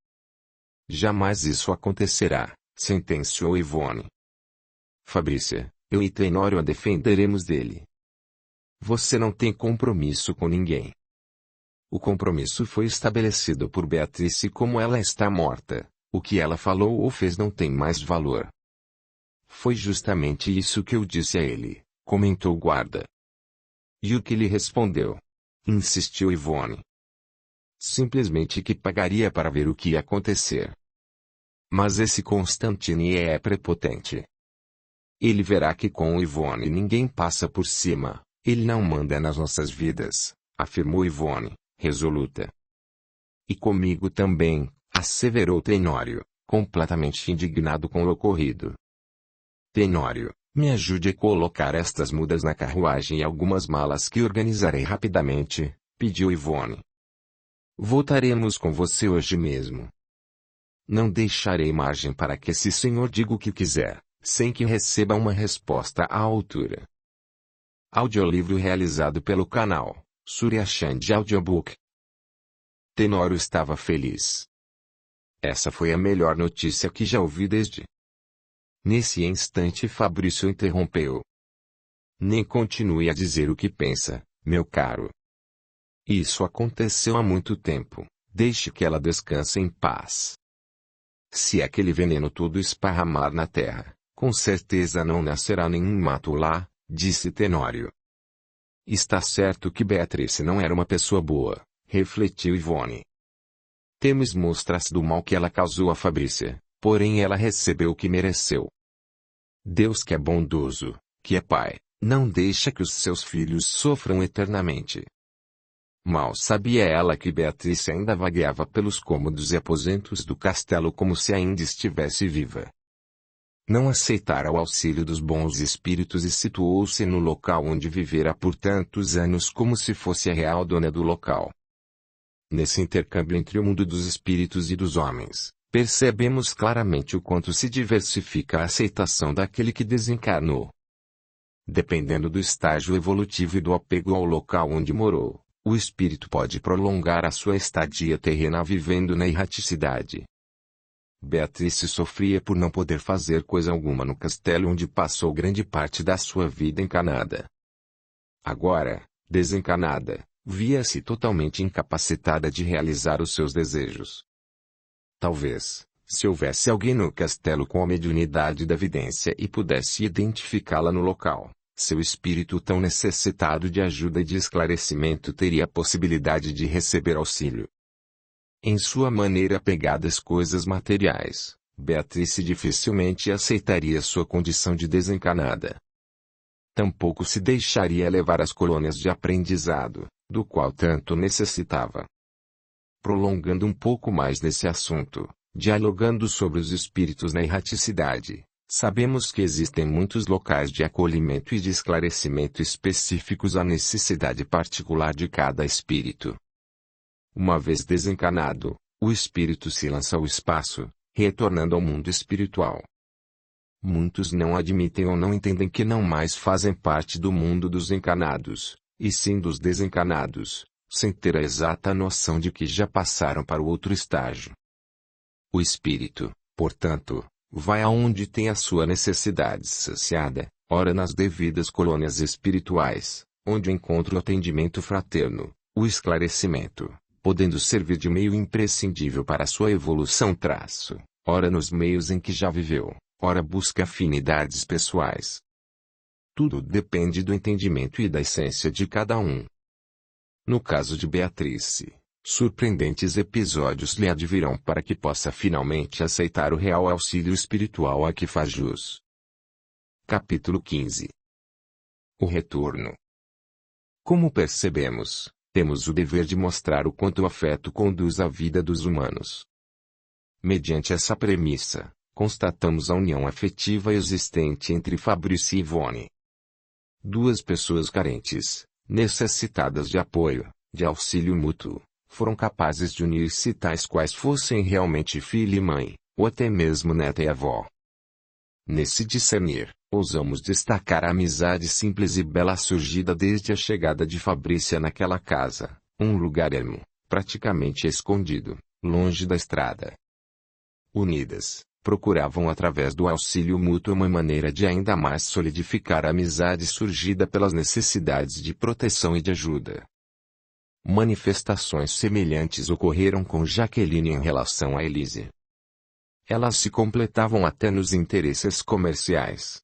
Jamais isso acontecerá, sentenciou Ivone. Fabrícia, eu e Tenório a defenderemos dele. Você não tem compromisso com ninguém. O compromisso foi estabelecido por Beatrice, e como ela está morta, o que ela falou ou fez não tem mais valor. Foi justamente isso que eu disse a ele, comentou o guarda. E o que lhe respondeu? Insistiu Ivone. Simplesmente que pagaria para ver o que ia acontecer. Mas esse Constantine é prepotente. Ele verá que com o Ivone ninguém passa por cima, ele não manda nas nossas vidas, afirmou Ivone, resoluta. E comigo também, asseverou Tenório, completamente indignado com o ocorrido. Tenório, me ajude a colocar estas mudas na carruagem e algumas malas que organizarei rapidamente, pediu Ivone. Voltaremos com você hoje mesmo. Não deixarei margem para que esse senhor diga o que quiser, sem que receba uma resposta à altura. Audiolivro realizado pelo canal Surya Chand Audiobook. Tenório estava feliz. Essa foi a melhor notícia que já ouvi desde. Nesse instante Fabrício interrompeu. Nem continue a dizer o que pensa, meu caro. Isso aconteceu há muito tempo, deixe que ela descanse em paz. Se aquele veneno todo esparramar na terra, com certeza não nascerá nenhum mato lá, disse Tenório. Está certo que Beatrice não era uma pessoa boa, refletiu Ivone. Temos mostras do mal que ela causou a Fabrícia, porém ela recebeu o que mereceu. Deus que é bondoso, que é pai, não deixa que os seus filhos sofram eternamente. Mal sabia ela que Beatrice ainda vagueava pelos cômodos e aposentos do castelo como se ainda estivesse viva. Não aceitara o auxílio dos bons espíritos e situou-se no local onde vivera por tantos anos como se fosse a real dona do local. Nesse intercâmbio entre o mundo dos espíritos e dos homens, percebemos claramente o quanto se diversifica a aceitação daquele que desencarnou. Dependendo do estágio evolutivo e do apego ao local onde morou, o espírito pode prolongar a sua estadia terrena vivendo na erraticidade. Beatrice sofria por não poder fazer coisa alguma no castelo onde passou grande parte da sua vida encanada. Agora, desencanada, Via-se totalmente incapacitada de realizar os seus desejos. Talvez, se houvesse alguém no castelo com a mediunidade da vidência e pudesse identificá-la no local, seu espírito tão necessitado de ajuda e de esclarecimento teria a possibilidade de receber auxílio. Em sua maneira apegada às coisas materiais, Beatrice dificilmente aceitaria sua condição de desencanada. Tampouco se deixaria levar às colônias de aprendizado, do qual tanto necessitava. Prolongando um pouco mais nesse assunto, dialogando sobre os espíritos na erraticidade, sabemos que existem muitos locais de acolhimento e de esclarecimento específicos à necessidade particular de cada espírito. Uma vez desencanado, o espírito se lança ao espaço, retornando ao mundo espiritual. Muitos não admitem ou não entendem que não mais fazem parte do mundo dos encanados, e sim dos desencanados, sem ter a exata noção de que já passaram para o outro estágio. O espírito, portanto, vai aonde tem a sua necessidade saciada, ora nas devidas colônias espirituais, onde encontra o atendimento fraterno, o esclarecimento, podendo servir de meio imprescindível para a sua evolução ora nos meios em que já viveu, ora busca afinidades pessoais. Tudo depende do entendimento e da essência de cada um. No caso de Beatrice, surpreendentes episódios lhe advirão para que possa finalmente aceitar o real auxílio espiritual a que faz jus. Capítulo 15. O retorno. Como percebemos, temos o dever de mostrar o quanto o afeto conduz a vida dos humanos. Mediante essa premissa, constatamos a união afetiva existente entre Fabrício e Ivone. Duas pessoas carentes, necessitadas de apoio, de auxílio mútuo, foram capazes de unir-se tais quais fossem realmente filho e mãe, ou até mesmo neta e avó. Nesse discernir, ousamos destacar a amizade simples e bela surgida desde a chegada de Fabrícia naquela casa, um lugar ermo, praticamente escondido, longe da estrada. Unidas, procuravam através do auxílio mútuo uma maneira de ainda mais solidificar a amizade surgida pelas necessidades de proteção e de ajuda. Manifestações semelhantes ocorreram com Jaqueline em relação a Elise. Elas se completavam até nos interesses comerciais.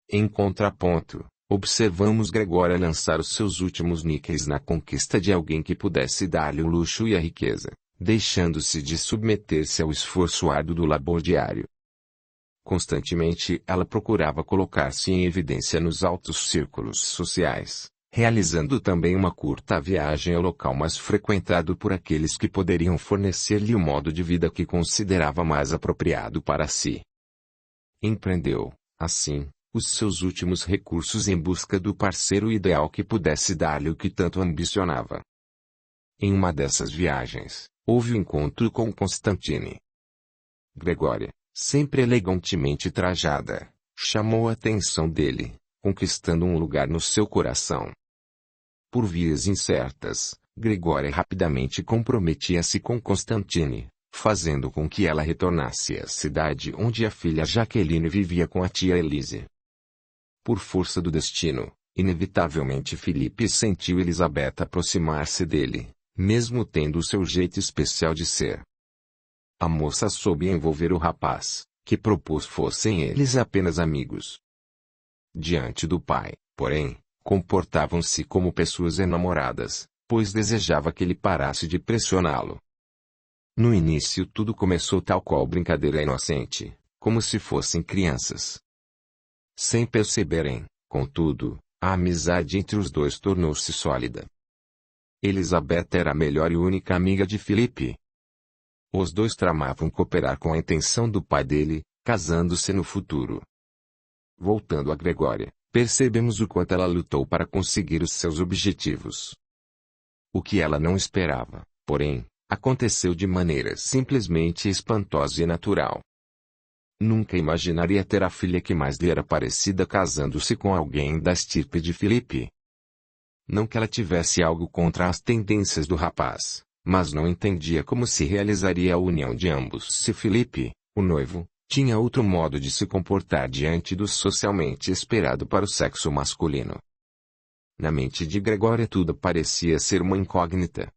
Em contraponto, observamos Gregória lançar os seus últimos níqueis na conquista de alguém que pudesse dar-lhe o luxo e a riqueza, deixando-se de submeter-se ao esforço árduo do labor diário. Constantemente ela procurava colocar-se em evidência nos altos círculos sociais, realizando também uma curta viagem ao local mais frequentado por aqueles que poderiam fornecer-lhe o modo de vida que considerava mais apropriado para si. Empreendeu, assim, os seus últimos recursos em busca do parceiro ideal que pudesse dar-lhe o que tanto ambicionava. Em uma dessas viagens, houve o encontro com Constantine. Gregória, sempre elegantemente trajada, chamou a atenção dele, conquistando um lugar no seu coração. Por vias incertas, Gregória rapidamente comprometia-se com Constantine, fazendo com que ela retornasse à cidade onde a filha Jaqueline vivia com a tia Elise. Por força do destino, inevitavelmente Felipe sentiu Elizabeth aproximar-se dele, mesmo tendo o seu jeito especial de ser. A moça soube envolver o rapaz, que propôs fossem eles apenas amigos. Diante do pai, porém, comportavam-se como pessoas enamoradas, pois desejava que ele parasse de pressioná-lo. No início tudo começou tal qual brincadeira inocente, como se fossem crianças. Sem perceberem, contudo, a amizade entre os dois tornou-se sólida. Elizabeth era a melhor e única amiga de Felipe. Os dois tramavam cooperar com a intenção do pai dele, casando-se no futuro. Voltando a Gregória, percebemos o quanto ela lutou para conseguir os seus objetivos. O que ela não esperava, porém, aconteceu de maneira simplesmente espantosa e natural. Nunca imaginaria ter a filha que mais lhe era parecida casando-se com alguém da estirpe de Felipe. Não que ela tivesse algo contra as tendências do rapaz, mas não entendia como se realizaria a união de ambos se Felipe, o noivo, tinha outro modo de se comportar diante do socialmente esperado para o sexo masculino. Na mente de Gregória tudo parecia ser uma incógnita.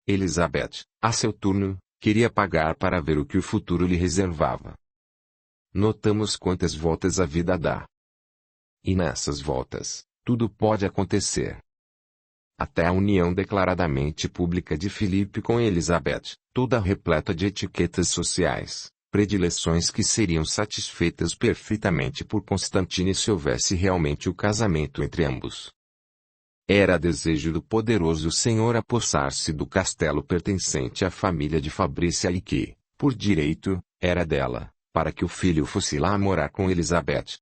Elizabeth, a seu turno, queria pagar para ver o que o futuro lhe reservava. Notamos quantas voltas a vida dá. E nessas voltas, tudo pode acontecer. Até a união declaradamente pública de Filipe com Elizabeth, toda repleta de etiquetas sociais, predileções que seriam satisfeitas perfeitamente por Constantine se houvesse realmente o casamento entre ambos. Era desejo do poderoso senhor apossar-se do castelo pertencente à família de Fabrícia e que, por direito, era dela, para que o filho fosse lá morar com Elizabeth.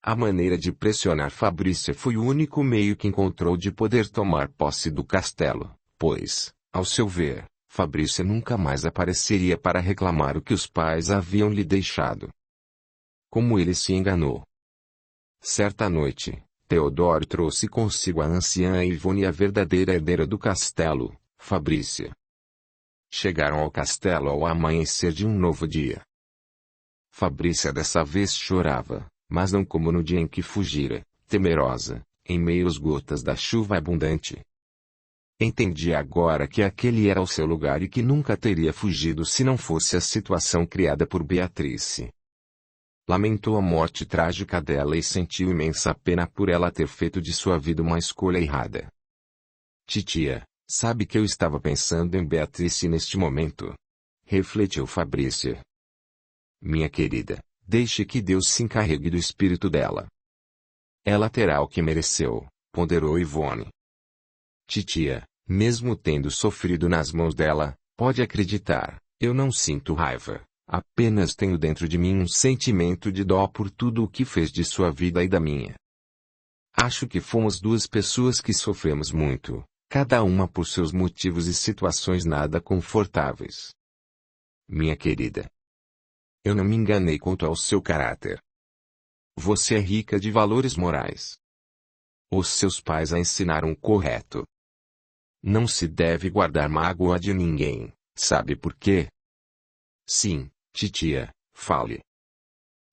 A maneira de pressionar Fabrícia foi o único meio que encontrou de poder tomar posse do castelo, pois, ao seu ver, Fabrícia nunca mais apareceria para reclamar o que os pais haviam lhe deixado. Como ele se enganou. Certa noite, Teodoro trouxe consigo a anciã Ivone, a verdadeira herdeira do castelo, Fabrícia. Chegaram ao castelo ao amanhecer de um novo dia. Fabrícia dessa vez chorava, mas não como no dia em que fugira, temerosa, em meio às gotas da chuva abundante. Entendia agora que aquele era o seu lugar e que nunca teria fugido se não fosse a situação criada por Beatrice. Lamentou a morte trágica dela e sentiu imensa pena por ela ter feito de sua vida uma escolha errada. Titia, sabe que eu estava pensando em Beatrice neste momento? Refletiu Fabrícia. Minha querida, deixe que Deus se encarregue do espírito dela. Ela terá o que mereceu, ponderou Ivone. Titia, mesmo tendo sofrido nas mãos dela, pode acreditar, eu não sinto raiva. Apenas tenho dentro de mim um sentimento de dó por tudo o que fez de sua vida e da minha. Acho que fomos duas pessoas que sofremos muito, cada uma por seus motivos e situações nada confortáveis. Minha querida, eu não me enganei quanto ao seu caráter. Você é rica de valores morais. Os seus pais a ensinaram o correto. Não se deve guardar mágoa de ninguém, sabe por quê? Sim, titia, fale.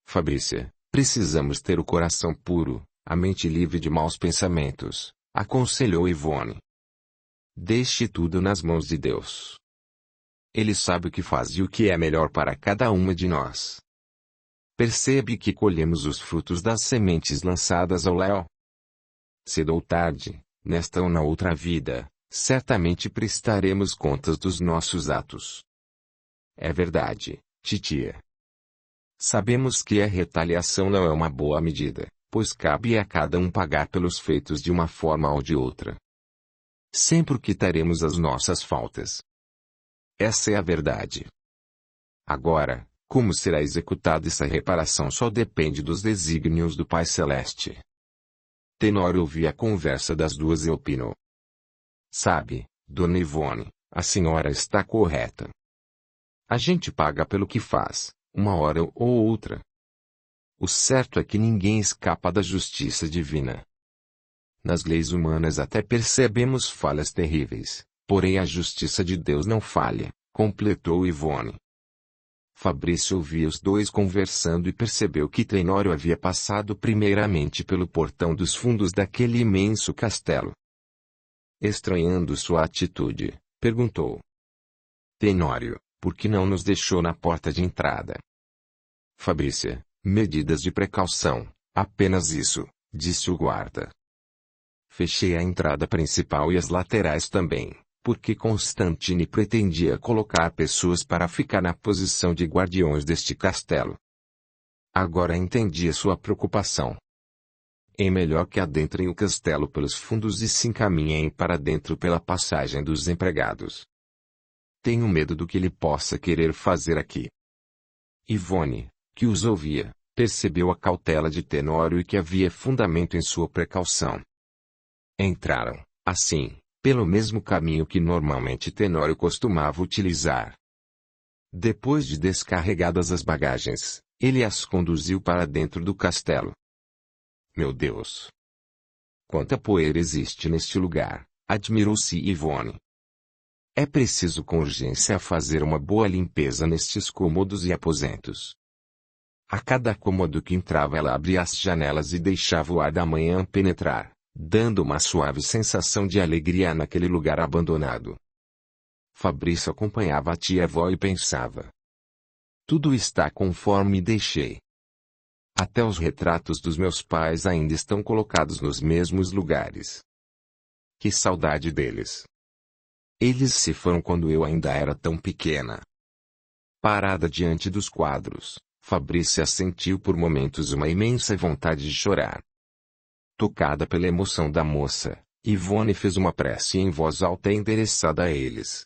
Fabrícia, precisamos ter o coração puro, a mente livre de maus pensamentos, aconselhou Ivone. Deixe tudo nas mãos de Deus. Ele sabe o que faz e o que é melhor para cada uma de nós. Percebe que colhemos os frutos das sementes lançadas ao léu. Cedo ou tarde, nesta ou na outra vida, certamente prestaremos contas dos nossos atos. É verdade, titia. Sabemos que a retaliação não é uma boa medida, pois cabe a cada um pagar pelos feitos de uma forma ou de outra. Sempre quitaremos as nossas faltas. Essa é a verdade. Agora, como será executada essa reparação só depende dos desígnios do Pai Celeste. Tenório ouvia a conversa das duas e opinou. Sabe, dona Ivone, a senhora está correta. A gente paga pelo que faz, uma hora ou outra. O certo é que ninguém escapa da justiça divina. Nas leis humanas até percebemos falhas terríveis, porém a justiça de Deus não falha, completou Ivone. Fabrício ouvia os dois conversando e percebeu que Tenório havia passado primeiramente pelo portão dos fundos daquele imenso castelo. Estranhando sua atitude, perguntou. Tenório, por que não nos deixou na porta de entrada? Fabrícia, medidas de precaução, apenas isso, disse o guarda. Fechei a entrada principal e as laterais também, porque Constantine pretendia colocar pessoas para ficar na posição de guardiões deste castelo. Agora entendi a sua preocupação. É melhor que adentrem o castelo pelos fundos e se encaminhem para dentro pela passagem dos empregados. Tenho medo do que ele possa querer fazer aqui. Ivone, que os ouvia, percebeu a cautela de Tenório e que havia fundamento em sua precaução. Entraram, assim, pelo mesmo caminho que normalmente Tenório costumava utilizar. Depois de descarregadas as bagagens, ele as conduziu para dentro do castelo. Meu Deus! Quanta poeira existe neste lugar, admirou-se Ivone. É preciso com urgência fazer uma boa limpeza nestes cômodos e aposentos. A cada cômodo que entrava ela abria as janelas e deixava o ar da manhã penetrar, dando uma suave sensação de alegria naquele lugar abandonado. Fabrício acompanhava a tia-avó e pensava: tudo está conforme deixei. Até os retratos dos meus pais ainda estão colocados nos mesmos lugares. Que saudade deles! Eles se foram quando eu ainda era tão pequena. Parada diante dos quadros, Fabrícia sentiu por momentos uma imensa vontade de chorar. Tocada pela emoção da moça, Ivone fez uma prece em voz alta endereçada a eles.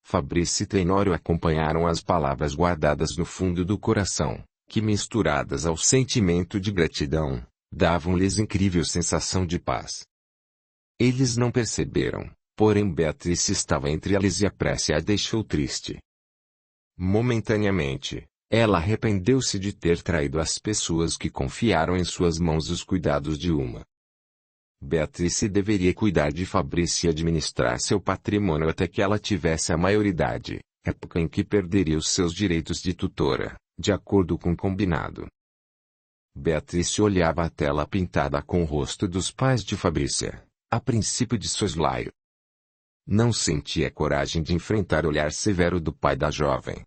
Fabrício e Tenório acompanharam as palavras guardadas no fundo do coração, que misturadas ao sentimento de gratidão, davam-lhes incrível sensação de paz. Eles não perceberam, porém Beatriz estava entre eles e a prece a deixou triste. Momentaneamente, ela arrependeu-se de ter traído as pessoas que confiaram em suas mãos os cuidados de uma. Beatriz deveria cuidar de Fabrício e administrar seu patrimônio até que ela tivesse a maioridade, época em que perderia os seus direitos de tutora, de acordo com o combinado. Beatriz olhava a tela pintada com o rosto dos pais de Fabrícia, a princípio de soslaio. Não sentia coragem de enfrentar o olhar severo do pai da jovem.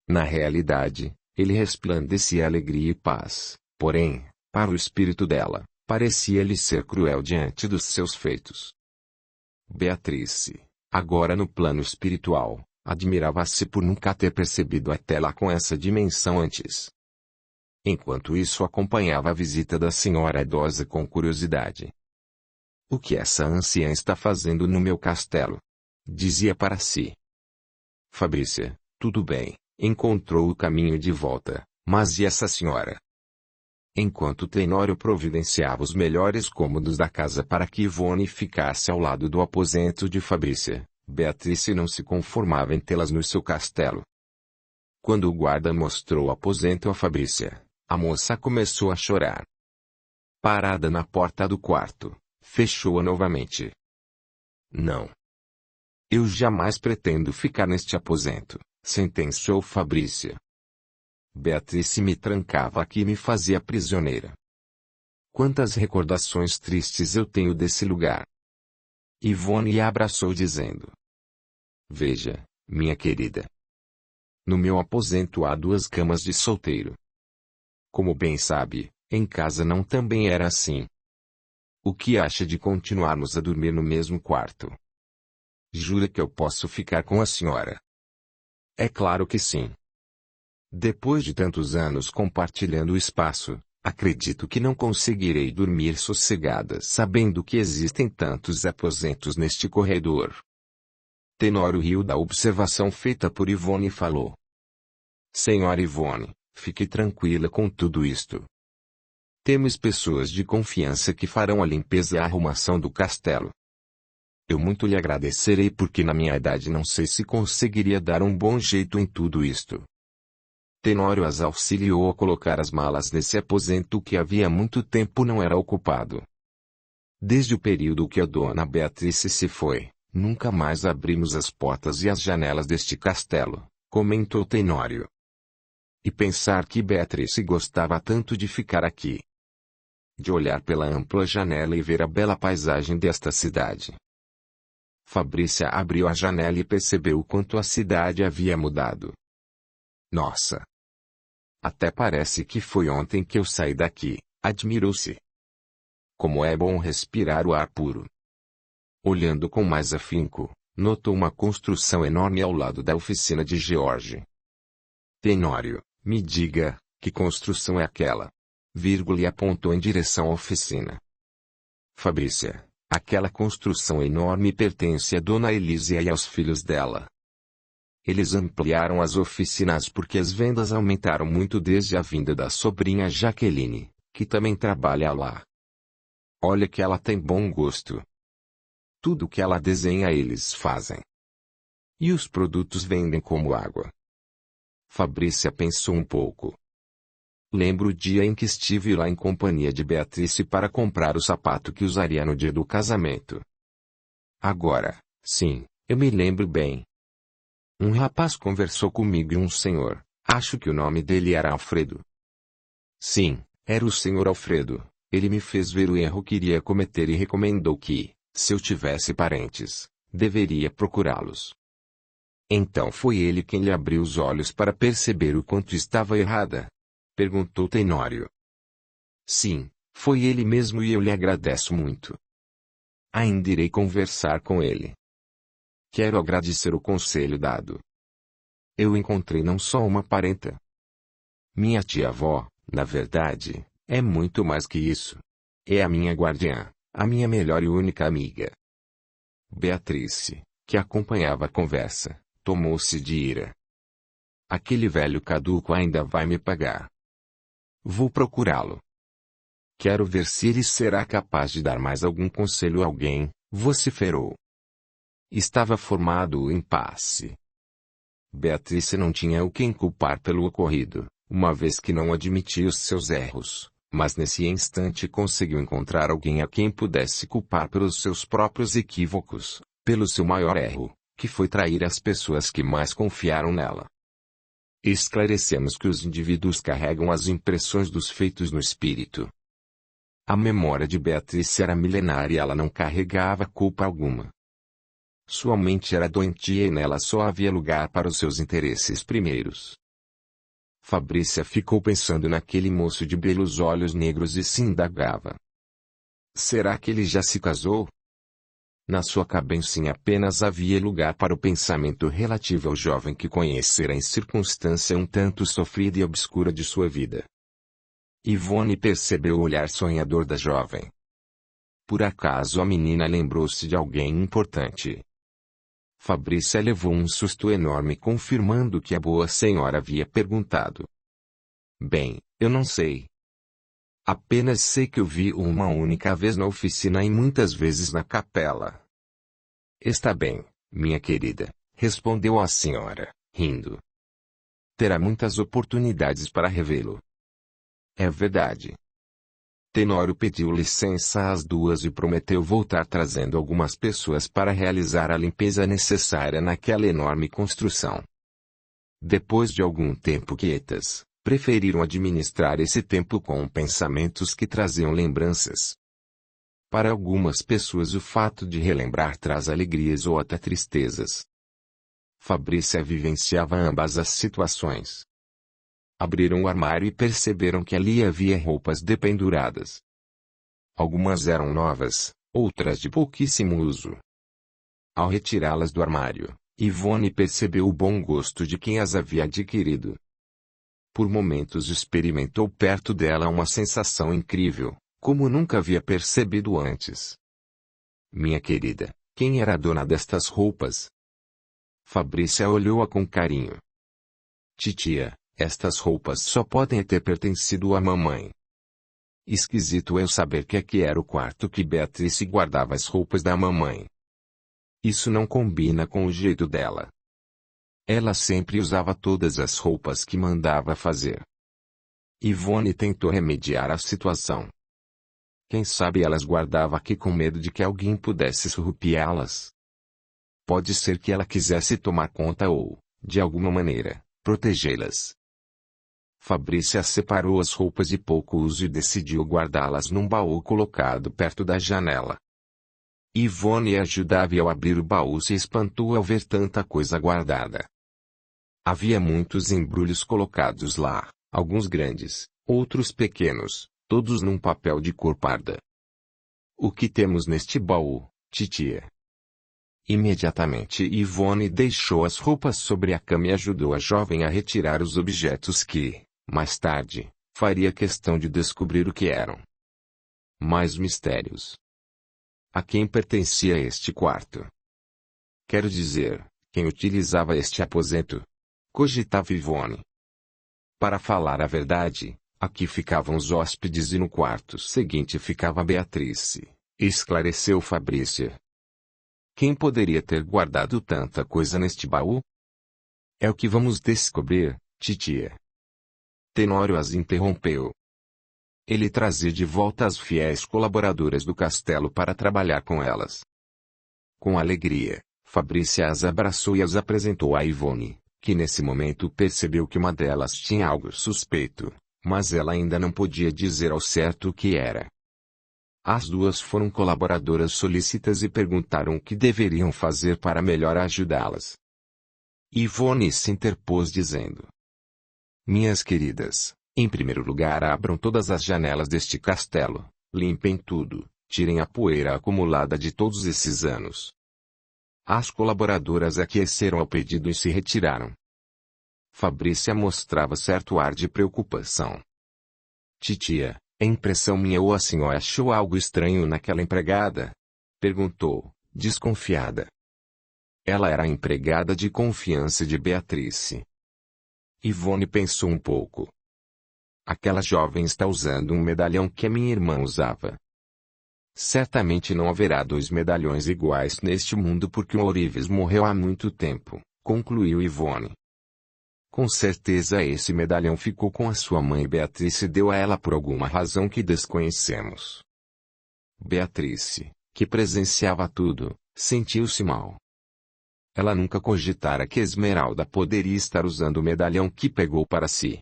Na realidade, ele resplandecia alegria e paz, porém, para o espírito dela, parecia-lhe ser cruel diante dos seus feitos. Beatriz, agora no plano espiritual, admirava-se por nunca ter percebido a tela com essa dimensão antes. Enquanto isso acompanhava a visita da senhora idosa com curiosidade. O que essa anciã está fazendo no meu castelo? Dizia para si. Fabrícia, tudo bem, encontrou o caminho de volta, mas e essa senhora? Enquanto Tenório providenciava os melhores cômodos da casa para que Ivone ficasse ao lado do aposento de Fabrícia, Beatriz não se conformava em tê-las no seu castelo. Quando o guarda mostrou o aposento a Fabrícia, a moça começou a chorar. Parada na porta do quarto, fechou-a novamente. Não. Eu jamais pretendo ficar neste aposento, sentenciou Fabrícia. Beatriz me trancava aqui e me fazia prisioneira. Quantas recordações tristes eu tenho desse lugar. Ivone a abraçou dizendo: veja, minha querida. No meu aposento há 2 camas de solteiro. Como bem sabe, em casa não também era assim. O que acha de continuarmos a dormir no mesmo quarto? Jura que eu posso ficar com a senhora? É claro que sim. Depois de tantos anos compartilhando o espaço, acredito que não conseguirei dormir sossegada sabendo que existem tantos aposentos neste corredor. Tenório riu da observação feita por Ivone e falou: senhora Ivone, fique tranquila com tudo isto. Temos pessoas de confiança que farão a limpeza e a arrumação do castelo. Eu muito lhe agradecerei porque na minha idade não sei se conseguiria dar um bom jeito em tudo isto. Tenório as auxiliou a colocar as malas nesse aposento que havia muito tempo não era ocupado. Desde o período que a dona Beatriz se foi, nunca mais abrimos as portas e as janelas deste castelo, comentou Tenório. E pensar que Beatriz gostava tanto de ficar aqui. De olhar pela ampla janela e ver a bela paisagem desta cidade. Fabrícia abriu a janela e percebeu o quanto a cidade havia mudado. Nossa! Até parece que foi ontem que eu saí daqui, admirou-se. Como é bom respirar o ar puro. Olhando com mais afinco, notou uma construção enorme ao lado da oficina de George. Tenório, me diga, que construção é aquela? E apontou em direção à oficina. Fabrícia, aquela construção enorme pertence a Dona Elísia e aos filhos dela. Eles ampliaram as oficinas porque as vendas aumentaram muito desde a vinda da sobrinha Jaqueline, que também trabalha lá. Olha que ela tem bom gosto. Tudo que ela desenha eles fazem. E os produtos vendem como água. Fabrícia pensou um pouco. Lembro o dia em que estive lá em companhia de Beatriz para comprar o sapato que usaria no dia do casamento. Agora, sim, eu me lembro bem. Um rapaz conversou comigo e um senhor, acho que o nome dele era Alfredo. Sim, era o senhor Alfredo, Ele me fez ver o erro que iria cometer e recomendou que, se eu tivesse parentes, deveria procurá-los. Então foi ele quem lhe abriu os olhos para perceber o quanto estava errada? Perguntou Tenório. Sim, foi ele mesmo e eu lhe agradeço muito. Ainda irei conversar com ele. Quero agradecer o conselho dado. Eu encontrei não só uma parenta. Minha tia-avó, na verdade, é muito mais que isso. É a minha guardiã, a minha melhor e única amiga. Beatrice, que acompanhava a conversa, tomou-se de ira. Aquele velho caduco ainda vai me pagar. Vou procurá-lo. Quero ver se ele será capaz de dar mais algum conselho a alguém, vociferou. Estava formado o impasse. Beatrice não tinha o quem culpar pelo ocorrido, uma vez que não admitia os seus erros, mas nesse instante conseguiu encontrar alguém a quem pudesse culpar pelos seus próprios equívocos, pelo seu maior erro, que foi trair as pessoas que mais confiaram nela. Esclarecemos que os indivíduos carregam as impressões dos feitos no espírito. A memória de Beatrice era milenar e ela não carregava culpa alguma. Sua mente era doentia e nela só havia lugar para os seus interesses primeiros. Fabrícia ficou pensando naquele moço de belos olhos negros e se indagava. Será que ele já se casou? Na sua cabecinha apenas havia lugar para o pensamento relativo ao jovem que conhecera em circunstância um tanto sofrida e obscura de sua vida. Ivone percebeu o olhar sonhador da jovem. Por acaso a menina lembrou-se de alguém importante. Fabrícia levou um susto enorme confirmando que a boa senhora havia perguntado. Bem, eu não sei. Apenas sei que o vi uma única vez na oficina e muitas vezes na capela. Está bem, minha querida, respondeu a senhora, rindo. Terá muitas oportunidades para revê-lo. É verdade. Tenório pediu licença às 2 e prometeu voltar trazendo algumas pessoas para realizar a limpeza necessária naquela enorme construção. Depois de algum tempo quietas, preferiram administrar esse tempo com pensamentos que traziam lembranças. Para algumas pessoas o fato de relembrar traz alegrias ou até tristezas. Fabrícia vivenciava ambas as situações. Abriram o armário e perceberam que ali havia roupas dependuradas. Algumas eram novas, outras de pouquíssimo uso. Ao retirá-las do armário, Ivone percebeu o bom gosto de quem as havia adquirido. Por momentos experimentou perto dela uma sensação incrível, como nunca havia percebido antes. Minha querida, quem era a dona destas roupas? Fabrícia olhou-a com carinho. Titia, estas roupas só podem ter pertencido à mamãe. Esquisito eu saber que aqui era o quarto que Beatrice guardava as roupas da mamãe. Isso não combina com o jeito dela. Ela sempre usava todas as roupas que mandava fazer. Ivone tentou remediar a situação. Quem sabe elas guardava aqui com medo de que alguém pudesse surrupiá-las. Pode ser que ela quisesse tomar conta ou, de alguma maneira, protegê-las. Fabrícia separou as roupas de pouco uso e decidiu guardá-las num baú colocado perto da janela. Ivone ajudava-o ao abrir o baú e se espantou ao ver tanta coisa guardada. Havia muitos embrulhos colocados lá, alguns grandes, outros pequenos, todos num papel de cor parda. O que temos neste baú, titia? Imediatamente Ivone deixou as roupas sobre a cama e ajudou a jovem a retirar os objetos que, mais tarde, faria questão de descobrir o que eram. Mais mistérios. A quem pertencia este quarto? Quero dizer, quem utilizava este aposento? Cogitava Ivone. Para falar a verdade, aqui ficavam os hóspedes e no quarto seguinte ficava Beatrice, esclareceu Fabrícia. Quem poderia ter guardado tanta coisa neste baú? É o que vamos descobrir, titia. Tenório as interrompeu. Ele trazia de volta as fiéis colaboradoras do castelo para trabalhar com elas. Com alegria, Fabrícia as abraçou e as apresentou a Ivone, que nesse momento percebeu que uma delas tinha algo suspeito, mas ela ainda não podia dizer ao certo o que era. As duas foram colaboradoras solícitas e perguntaram o que deveriam fazer para melhor ajudá-las. Ivone se interpôs dizendo: Minhas queridas, em primeiro lugar abram todas as janelas deste castelo, limpem tudo, tirem a poeira acumulada de todos esses anos. As colaboradoras aqueceram ao pedido e se retiraram. Fabrícia mostrava certo ar de preocupação. Titia, é impressão minha ou a senhora achou algo estranho naquela empregada? Perguntou, desconfiada. Ela era a empregada de confiança de Beatrice. Ivone pensou um pouco. Aquela jovem está usando um medalhão que a minha irmã usava. Certamente não haverá dois medalhões iguais neste mundo porque o Ourives morreu há muito tempo, concluiu Ivone. Com certeza esse medalhão ficou com a sua mãe e Beatrice deu a ela por alguma razão que desconhecemos. Beatrice, que presenciava tudo, sentiu-se mal. Ela nunca cogitara que Esmeralda poderia estar usando o medalhão que pegou para si.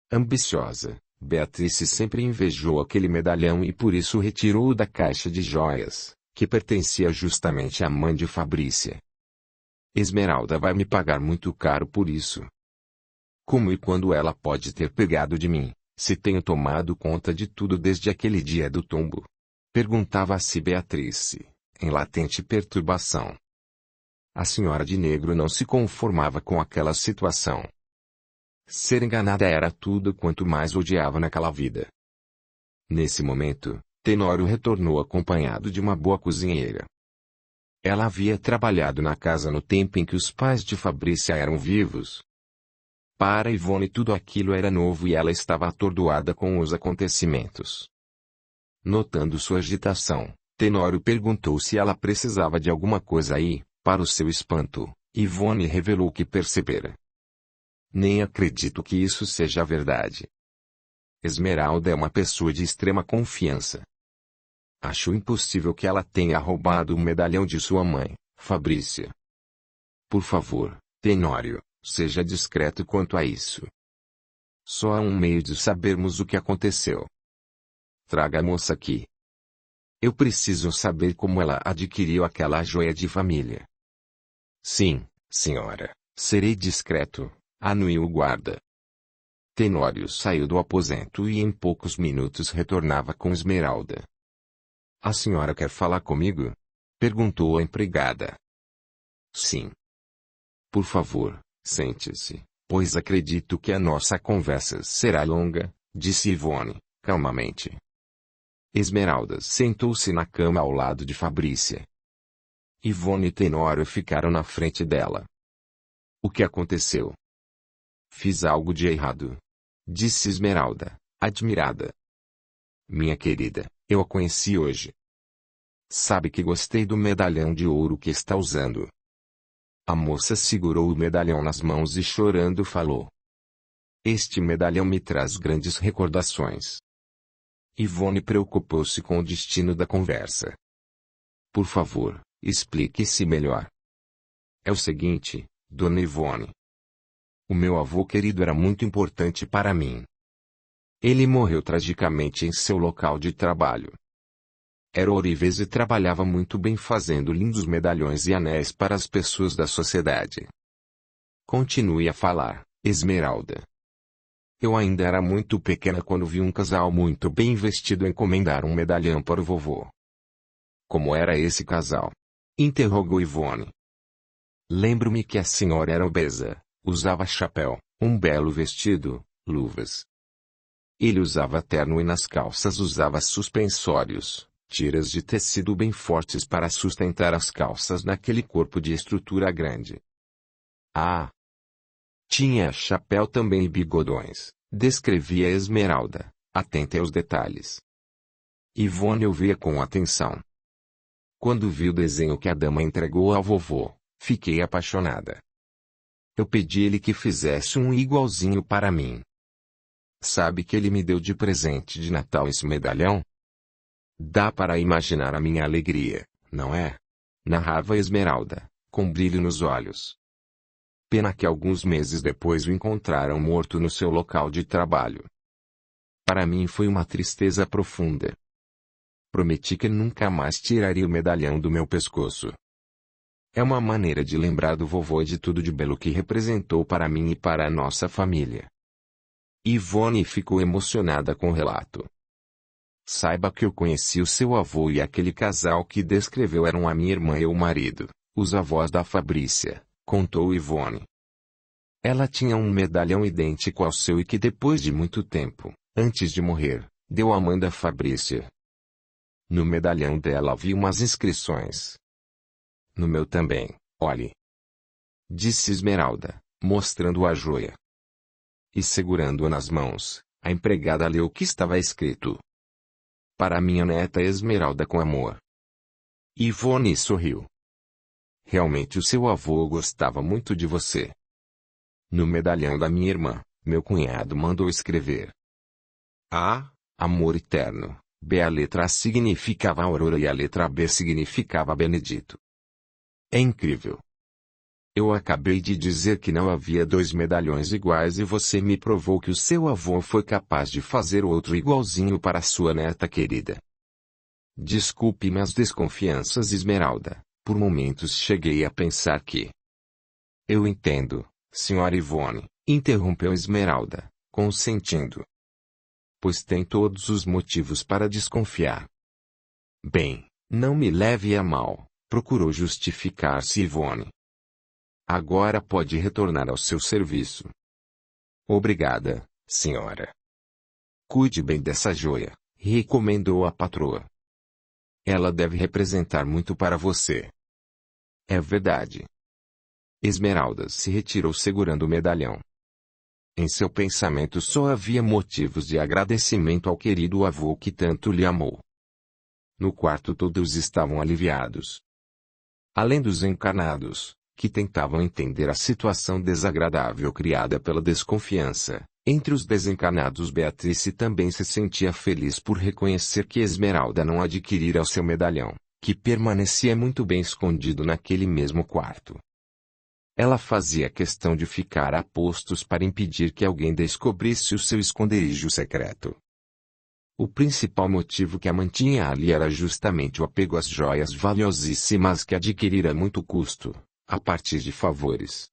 Ambiciosa, Beatrice sempre invejou aquele medalhão e por isso retirou-o da caixa de joias, que pertencia justamente à mãe de Fabrícia. Esmeralda vai me pagar muito caro por isso. Como e quando ela pode ter pegado de mim, se tenho tomado conta de tudo desde aquele dia do tombo? Perguntava-se Beatrice, em latente perturbação. A senhora de negro não se conformava com aquela situação. Ser enganada era tudo quanto mais odiava naquela vida. Nesse momento, Tenório retornou acompanhado de uma boa cozinheira. Ela havia trabalhado na casa no tempo em que os pais de Fabrícia eram vivos. Para Ivone tudo aquilo era novo e ela estava atordoada com os acontecimentos. Notando sua agitação, Tenório perguntou se ela precisava de alguma coisa aí. Para o seu espanto, Ivone revelou que percebera. Nem acredito que isso seja verdade. Esmeralda é uma pessoa de extrema confiança. Acho impossível que ela tenha roubado o medalhão de sua mãe, Fabrícia. Por favor, Tenório, seja discreto quanto a isso. Só há um meio de sabermos o que aconteceu. Traga a moça aqui. Eu preciso saber como ela adquiriu aquela joia de família. Sim, senhora, serei discreto, anuiu o guarda. Tenório saiu do aposento e em poucos minutos retornava com Esmeralda. A senhora quer falar comigo? Perguntou a empregada. Sim. Por favor, sente-se, pois acredito que a nossa conversa será longa, disse Ivone, calmamente. Esmeralda sentou-se na cama ao lado de Fabrícia. Ivone e Tenório ficaram na frente dela. O que aconteceu? Fiz algo de errado, disse Esmeralda, admirada. Minha querida, eu a conheci hoje. Sabe que gostei do medalhão de ouro que está usando. A moça segurou o medalhão nas mãos e chorando falou. Este medalhão me traz grandes recordações. Ivone preocupou-se com o destino da conversa. Por favor, explique-se melhor. É o seguinte, dona Ivone. O meu avô querido era muito importante para mim. Ele morreu tragicamente em seu local de trabalho. Era ourives e trabalhava muito bem fazendo lindos medalhões e anéis para as pessoas da sociedade. Continue a falar, Esmeralda. Eu ainda era muito pequena quando vi um casal muito bem vestido encomendar um medalhão para o vovô. Como era esse casal? Interrogou Ivone. Lembro-me que a senhora era obesa, usava chapéu, um belo vestido, luvas. Ele usava terno e nas calças usava suspensórios, tiras de tecido bem fortes para sustentar as calças naquele corpo de estrutura grande. Ah! Tinha chapéu também e bigodões, descrevia Esmeralda, atenta aos detalhes. Ivone ouvia com atenção. Quando vi o desenho que a dama entregou ao vovô, fiquei apaixonada. Eu pedi-lhe que fizesse um igualzinho para mim. Sabe que ele me deu de presente de Natal esse medalhão? Dá para imaginar a minha alegria, não é? Narrava Esmeralda, com brilho nos olhos. Pena que alguns meses depois o encontraram morto no seu local de trabalho. Para mim foi uma tristeza profunda. Prometi que nunca mais tiraria o medalhão do meu pescoço. É uma maneira de lembrar do vovô e de tudo de belo que representou para mim e para a nossa família. Yvonne ficou emocionada com o relato. Saiba que eu conheci o seu avô e aquele casal que descreveu eram a minha irmã e o marido, os avós da Fabrícia, contou Yvonne. Ela tinha um medalhão idêntico ao seu e que depois de muito tempo, antes de morrer, deu à mãe da Fabrícia. No medalhão dela havia umas inscrições. No meu também, olhe. Disse Esmeralda, mostrando a joia. E segurando-a nas mãos, a empregada leu o que estava escrito. Para minha neta Esmeralda com amor. Yvonne sorriu. Realmente o seu avô gostava muito de você. No medalhão da minha irmã, meu cunhado mandou escrever. A, amor eterno. B, a letra A significava Aurora e a letra B significava Benedito. É incrível. Eu acabei de dizer que não havia dois medalhões iguais e você me provou que o seu avô foi capaz de fazer outro igualzinho para sua neta querida. Desculpe minhas desconfianças, Esmeralda. Por momentos cheguei a pensar que... Eu entendo, senhora Yvonne, interrompeu Esmeralda, consentindo. Pois tem todos os motivos para desconfiar. Bem, não me leve a mal, procurou justificar-se Yvonne. Agora pode retornar ao seu serviço. Obrigada, senhora. Cuide bem dessa joia, recomendou a patroa. Ela deve representar muito para você. É verdade. Esmeralda se retirou segurando o medalhão. Em seu pensamento só havia motivos de agradecimento ao querido avô que tanto lhe amou. No quarto todos estavam aliviados. Além dos encarnados, que tentavam entender a situação desagradável criada pela desconfiança, entre os desencarnados Beatrice também se sentia feliz por reconhecer que Esmeralda não adquirira o seu medalhão, que permanecia muito bem escondido naquele mesmo quarto. Ela fazia questão de ficar a postos para impedir que alguém descobrisse o seu esconderijo secreto. O principal motivo que a mantinha ali era justamente o apego às joias valiosíssimas que adquirira a muito custo, a partir de favores,